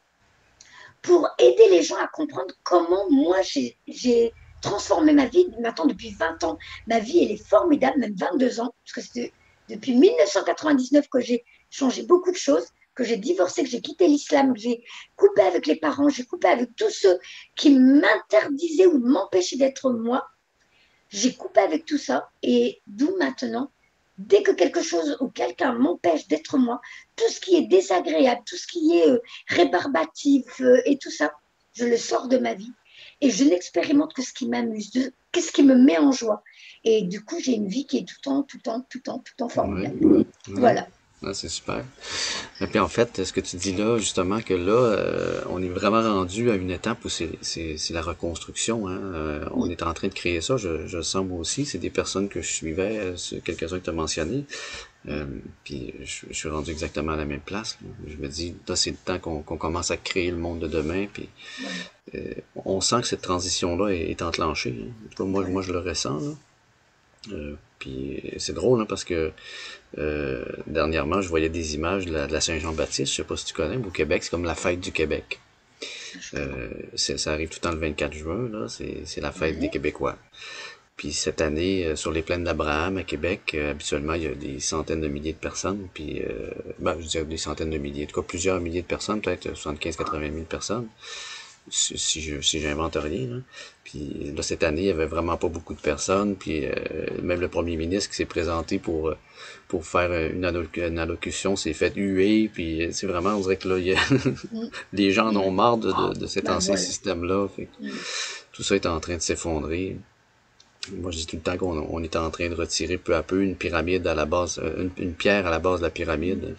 pour aider les gens à comprendre comment moi, j'ai transformé ma vie. Maintenant, depuis 20 ans, ma vie, elle est formidable, même 22 ans, parce que c'est depuis 1999 que j'ai changé beaucoup de choses, que j'ai divorcé, que j'ai quitté l'islam, que j'ai coupé avec les parents, j'ai coupé avec tous ceux qui m'interdisaient ou m'empêchaient d'être moi. J'ai coupé avec tout ça et d'où maintenant, dès que quelque chose ou quelqu'un m'empêche d'être moi, tout ce qui est désagréable, tout ce qui est rébarbatif et tout ça, je le sors de ma vie et je n'expérimente que ce qui m'amuse, qu'est-ce qui me met en joie. Et du coup, j'ai une vie qui est tout le temps, tout le temps, tout le temps, tout le temps Ouais. formidable. Ouais. Voilà. Ah, c'est super. Et puis en fait, ce que tu dis là, justement, que là, on est vraiment rendu à une étape où c'est la reconstruction. Hein. On est en train de créer ça, je le sens moi aussi. C'est des personnes que je suivais, quelques-uns que tu as mentionnés. Puis je suis rendu exactement à la même place. Là. Je me dis, là, c'est le temps qu'on commence à créer le monde de demain. Puis Voilà. on sent que cette transition-là est enclenchée. Hein. En tout cas, moi, Voilà. je le ressens. Là. Puis c'est drôle hein, parce que dernièrement, je voyais des images de la Saint-Jean-Baptiste. Je sais pas si tu connais, mais au Québec, c'est comme la fête du Québec. Je connais. Ça arrive tout le temps le 24 juin, là. C'est la fête des Ouais. Québécois. Puis cette année, sur les plaines d'Abraham à Québec, habituellement, il y a des centaines de milliers de personnes. Puis, je dirais des centaines de milliers, en tout cas plusieurs milliers de personnes, peut-être 75-80 000 personnes si j'invente rien. Là. Puis là, cette année, il y avait vraiment pas beaucoup de personnes. Puis même le premier ministre qui s'est présenté pour faire une allocution s'est fait huer. Puis c'est vraiment, on dirait que là, Mm. les gens en ont Mm. marre de cet Ben ancien voilà. système-là. Fait que Mm. tout ça est en train de s'effondrer. Moi, je dis tout le temps on est en train de retirer peu à peu une pyramide à la base, une pierre à la base de la pyramide.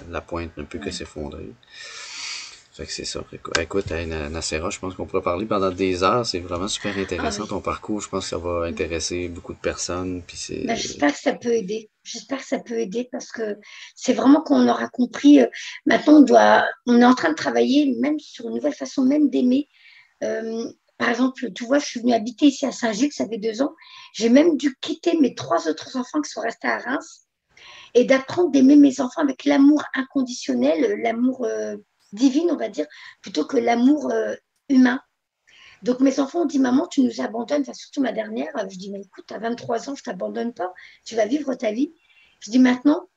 La pointe ne peut que Ouais. s'effondrer. Fait que c'est ça. Écoute, hey, Nacera, je pense qu'on pourrait parler pendant des heures. C'est vraiment super Ah intéressant oui. ton parcours. Je pense que ça va Mm. intéresser beaucoup de personnes. Puis Ben, c'est. j'espère que ça peut aider. J'espère que ça peut aider parce que c'est vraiment qu'on aura compris. Maintenant, on est en train de travailler même sur une nouvelle façon même d'aimer. Par exemple, tu vois, je suis venue habiter ici à Saint-Gilles, ça fait 2 ans. J'ai même dû quitter mes 3 autres enfants qui sont restés à Reims et d'apprendre d'aimer mes enfants avec l'amour inconditionnel, l'amour divin, on va dire, plutôt que l'amour humain. Donc mes enfants ont dit, maman, tu nous abandonnes, enfin, surtout ma dernière. Je dis, mais écoute, tu as 23 ans, je ne t'abandonne pas, tu vas vivre ta vie. Je dis, maintenant,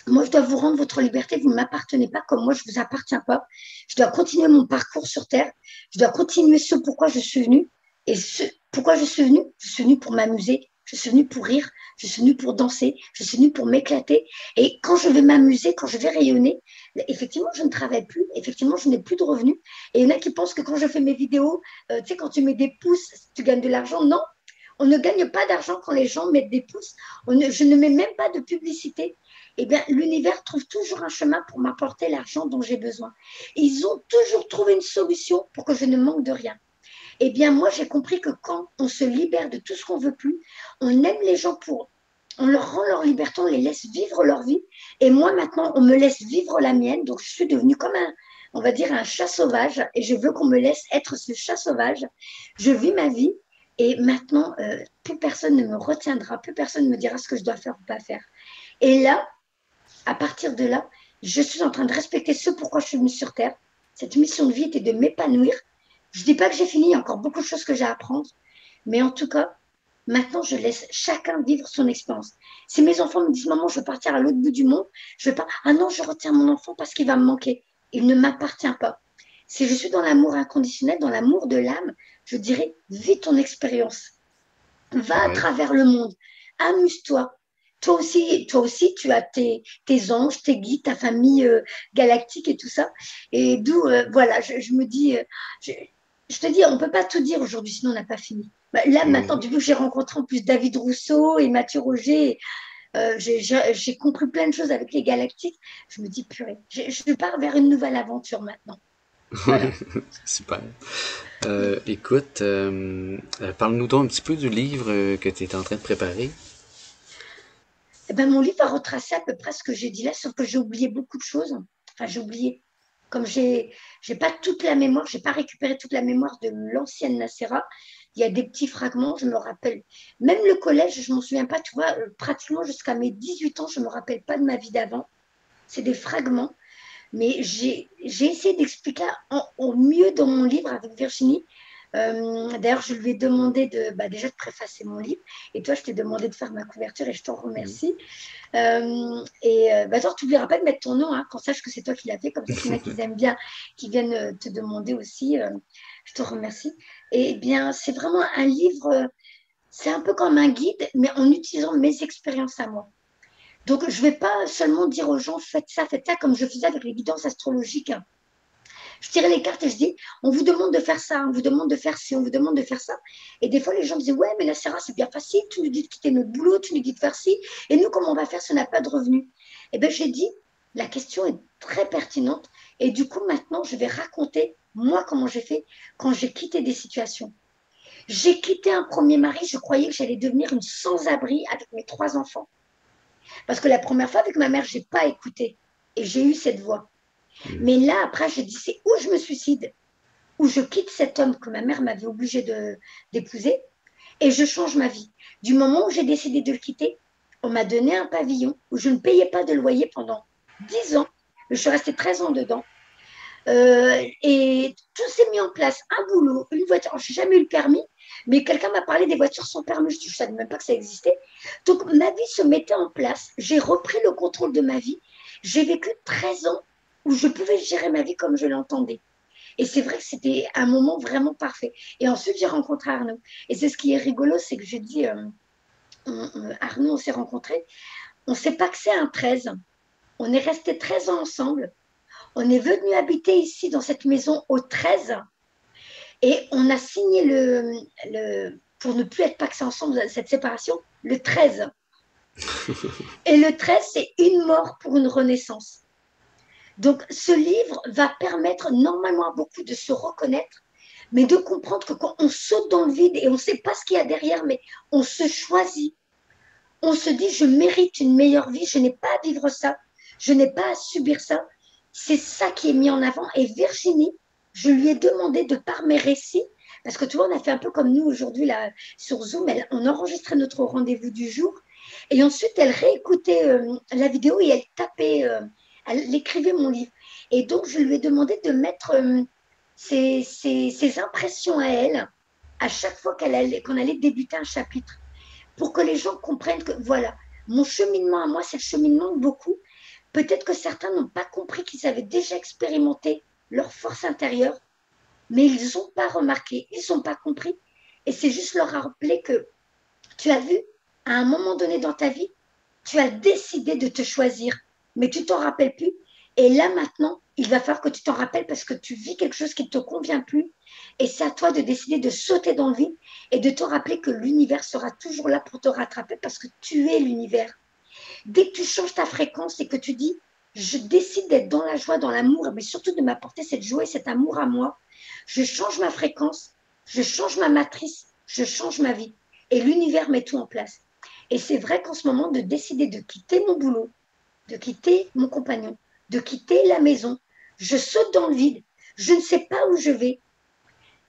moi, je dois vous rendre votre liberté, vous ne m'appartenez pas comme moi, je ne vous appartiens pas. Je dois continuer mon parcours sur Terre, je dois continuer ce pourquoi je suis venue. Et pourquoi je suis venue pour m'amuser, je suis venue pour rire, je suis venue pour danser, je suis venue pour m'éclater. Et quand je vais m'amuser, quand je vais rayonner, effectivement, je ne travaille plus, effectivement, je n'ai plus de revenus. Et il y en a qui pensent que quand je fais mes vidéos, tu sais, quand tu mets des pouces, tu gagnes de l'argent. Non, on ne gagne pas d'argent quand les gens mettent des pouces. Je ne mets même pas de publicité. Eh bien, l'univers trouve toujours un chemin pour m'apporter l'argent dont j'ai besoin. Ils ont toujours trouvé une solution pour que je ne manque de rien. Eh bien, moi, j'ai compris que quand on se libère de tout ce qu'on veut plus, on aime les gens on leur rend leur liberté, on les laisse vivre leur vie. Et moi, maintenant, on me laisse vivre la mienne. Donc, je suis devenue comme on va dire, un chat sauvage. Et je veux qu'on me laisse être ce chat sauvage. Je vis ma vie. Et maintenant, plus personne ne me retiendra, plus personne ne me dira ce que je dois faire ou pas faire. Et là, à partir de là, je suis en train de respecter ce pourquoi je suis venue sur Terre. Cette mission de vie était de m'épanouir. Je ne dis pas que j'ai fini, il y a encore beaucoup de choses que j'ai à apprendre. Mais en tout cas, maintenant, je laisse chacun vivre son expérience. Si mes enfants me disent, maman, je veux partir à l'autre bout du monde, je ne vais pas, ah non, je retiens mon enfant parce qu'il va me manquer. Il ne m'appartient pas. Si je suis dans l'amour inconditionnel, dans l'amour de l'âme, je dirais, vis ton expérience. Va à Ouais. travers le monde. Amuse-toi. Toi aussi, tu as tes anges, tes guides, ta famille galactique et tout ça. Et d'où, voilà, je me dis, je te dis, on ne peut pas tout dire aujourd'hui, sinon on n'a pas fini. Bah, là, maintenant, Mhm. du coup, j'ai rencontré en plus David Rousseau et Mathieu Roger. J'ai compris plein de choses avec les galactiques. Je me dis, purée, je pars vers une nouvelle aventure maintenant. Voilà. Super. Écoute, parle-nous donc un petit peu du livre que tu es en train de préparer. Eh ben, mon livre a retracé à peu près ce que j'ai dit là, sauf que j'ai oublié beaucoup de choses. Enfin, j'ai oublié. Comme j'ai pas toute la mémoire, j'ai pas récupéré toute la mémoire de l'ancienne Nacera. Il y a des petits fragments, je me rappelle. Même le collège, je m'en souviens pas, tu vois, pratiquement jusqu'à mes 18 ans, je me rappelle pas de ma vie d'avant. C'est des fragments. Mais j'ai essayé d'expliquer au mieux dans mon livre avec Virginie D'ailleurs, je lui ai demandé déjà de préfacer mon livre. Et toi, je t'ai demandé de faire ma couverture et je t'en remercie. Toi, tu n'oublieras pas de mettre ton nom, hein, qu'on sache que c'est toi qui l'as fait. Comme ça, s'il y en a qui aiment bien, qui viennent te demander aussi, je te remercie. Et bien, c'est vraiment un livre, c'est un peu comme un guide, mais en utilisant mes expériences à moi. Donc, je ne vais pas seulement dire aux gens, faites ça, comme je faisais avec les guidances astrologiques, hein. Je tirais les cartes et je dis, on vous demande de faire ça, on vous demande de faire ci, on vous demande de faire ça. Et des fois, les gens me disaient, ouais, mais là, Sarah, c'est bien facile, tu nous dis de quitter notre boulot, tu nous dis de faire ci. Et nous, comment on va faire si on n'a pas de revenus? Eh bien, j'ai dit, la question est très pertinente. Et du coup, maintenant, je vais raconter, moi, comment j'ai fait quand j'ai quitté des situations. J'ai quitté un premier mari, je croyais que j'allais devenir une sans-abri avec mes 3 enfants. Parce que la première fois, avec ma mère, je n'ai pas écouté. Et j'ai eu cette voix. Mais là, après, j'ai dit, c'est où je me suicide, où je quitte cet homme que ma mère m'avait obligé d'épouser et je change ma vie. Du moment où j'ai décidé de le quitter, on m'a donné un pavillon où je ne payais pas de loyer pendant 10 ans. Je suis restée 13 ans dedans. Et tout s'est mis en place. Un boulot, une voiture. Je n'ai jamais eu le permis, mais quelqu'un m'a parlé des voitures sans permis. Je ne savais même pas que ça existait. Donc, ma vie se mettait en place. J'ai repris le contrôle de ma vie. J'ai vécu 13 ans où je pouvais gérer ma vie comme je l'entendais. Et c'est vrai que c'était un moment vraiment parfait. Et ensuite, j'ai rencontré Arnaud. Et c'est ce qui est rigolo, c'est que je dis, Arnaud, on s'est rencontrés. On ne sait pas que c'est un 13. On est resté 13 ans ensemble. On est venu habiter ici, dans cette maison, au 13. Et on a signé pour ne plus être paxés ensemble, cette séparation, le 13. Et le 13, c'est une mort pour une renaissance. Donc, ce livre va permettre normalement à beaucoup de se reconnaître, mais de comprendre que quand on saute dans le vide et on ne sait pas ce qu'il y a derrière, mais on se choisit, on se dit, je mérite une meilleure vie, je n'ai pas à vivre ça, je n'ai pas à subir ça. C'est ça qui est mis en avant. Et Virginie, je lui ai demandé de par mes récits, parce que tu vois, on a fait un peu comme nous aujourd'hui là sur Zoom, on enregistrait notre rendez-vous du jour, et ensuite elle réécoutait la vidéo et elle tapait, elle écrivait mon livre. Et donc je lui ai demandé de mettre ses impressions à elle à chaque fois qu'on allait débuter un chapitre, pour que les gens comprennent que voilà, mon cheminement à moi, c'est le cheminement de beaucoup. Peut-être que certains n'ont pas compris qu'ils avaient déjà expérimenté leur force intérieure, mais ils n'ont pas remarqué, ils n'ont pas compris. Et c'est juste leur rappeler que tu as vu, à un moment donné dans ta vie, tu as décidé de te choisir, mais tu t'en rappelles plus. Et là maintenant, il va falloir que tu t'en rappelles parce que tu vis quelque chose qui ne te convient plus. Et c'est à toi de décider de sauter dans le vide et de te rappeler que l'univers sera toujours là pour te rattraper parce que tu es l'univers. Dès que tu changes ta fréquence et que tu dis, je décide d'être dans la joie, dans l'amour, mais surtout de m'apporter cette joie et cet amour à moi, je change ma fréquence, je change ma matrice, je change ma vie. Et l'univers met tout en place. Et c'est vrai qu'en ce moment, de décider de quitter mon boulot, de quitter mon compagnon, de quitter la maison, je saute dans le vide, je ne sais pas où je vais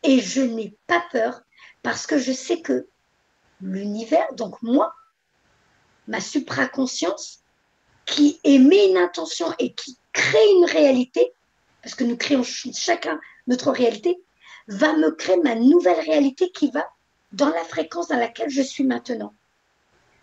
et je n'ai pas peur parce que je sais que l'univers, donc moi, ma supraconscience, qui émet une intention et qui crée une réalité, parce que nous créons chacun notre réalité, va me créer ma nouvelle réalité qui va dans la fréquence dans laquelle je suis maintenant.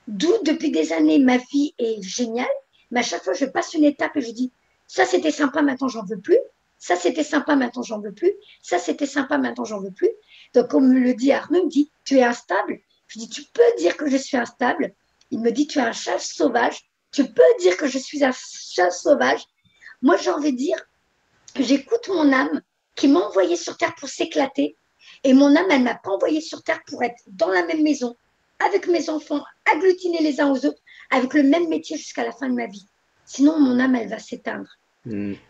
D'où, depuis des années, ma vie est géniale, mais à chaque fois, je passe une étape et je dis, ça c'était sympa, maintenant j'en veux plus. Ça c'était sympa, maintenant j'en veux plus. Ça c'était sympa, maintenant j'en veux plus. Donc, comme me le dit Arnaud, il me dit, tu es instable. Je dis, tu peux dire que je suis instable. Il me dit, tu es un chat sauvage. Tu peux dire que je suis un chat sauvage. Moi, j'ai envie de dire, j'écoute mon âme qui m'a envoyé sur Terre pour s'éclater. Et mon âme, elle ne m'a pas envoyé sur Terre pour être dans la même maison, avec mes enfants, agglutinés les uns aux autres, avec le même métier jusqu'à la fin de ma vie. Sinon, mon âme, elle va s'éteindre.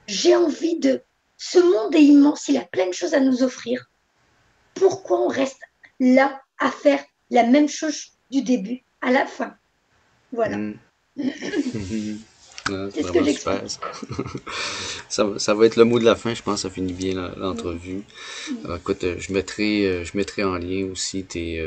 J'ai envie de... Ce monde est immense, il a plein de choses à nous offrir. Pourquoi on reste là à faire la même chose du début à la fin? Voilà. Ah, c'est C'est ce que vraiment super. j'explique. Ça va être le mot de la fin, je pense. Ça finit bien l'entrevue. Alors, écoute, je mettrai en lien aussi tes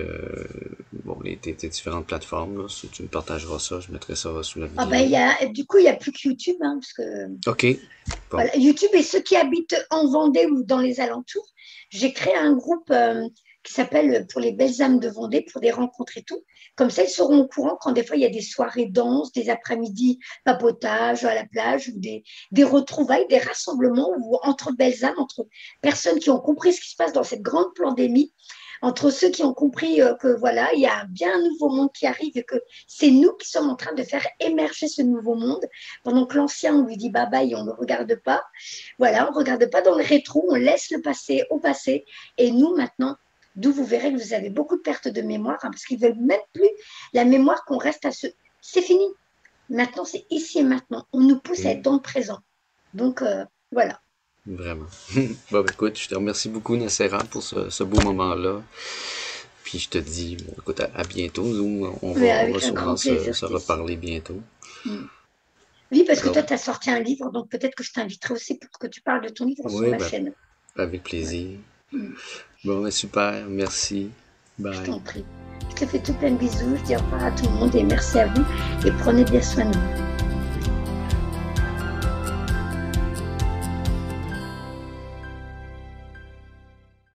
différentes plateformes. Là. Si tu me partageras ça, je mettrai ça sous la Ah ben, vidéo. du coup, il n'y a plus que YouTube, hein, parce que OK. Bon. voilà, YouTube et ceux qui habitent en Vendée ou dans les alentours, j'ai créé un groupe qui s'appelle Pour les belles âmes de Vendée, pour des rencontres et tout. Comme ça, ils seront au courant quand des fois il y a des soirées danses, des après-midi papotage à la plage, ou des retrouvailles, des rassemblements où, entre belles âmes, entre personnes qui ont compris ce qui se passe dans cette grande pandémie, entre ceux qui ont compris que voilà, il y a bien un nouveau monde qui arrive et que c'est nous qui sommes en train de faire émerger ce nouveau monde pendant que l'ancien, on lui dit bye bye et on ne le regarde pas. Voilà, on ne regarde pas dans le rétro, on laisse le passé au passé. Et nous, maintenant, d'où vous verrez que vous avez beaucoup de pertes de mémoire, hein, parce qu'ils ne veulent même plus la mémoire qu'on reste à ce. C'est fini. Maintenant, c'est ici et maintenant. On nous pousse à Mm, être dans le présent. Donc, voilà. vraiment. Bon, ben, écoute, je te remercie beaucoup, Nacera, pour ce beau moment-là. Puis je te dis, bon, écoute, à bientôt. Nous, Mais on va avec un sûrement grand plaisir, se Stécie. reparler bientôt. Mm. Oui, parce que Alors, toi, tu as sorti un livre, donc peut-être que je t'inviterai aussi pour que tu parles de ton livre sur oui, ma ben, chaîne. avec Ouais. plaisir. Mm. Bon, ben, super. Merci. Je Bye. t'en prie. Je te fais tout plein de bisous. Je dis au revoir à tout le monde et merci à vous. Et prenez bien soin de vous.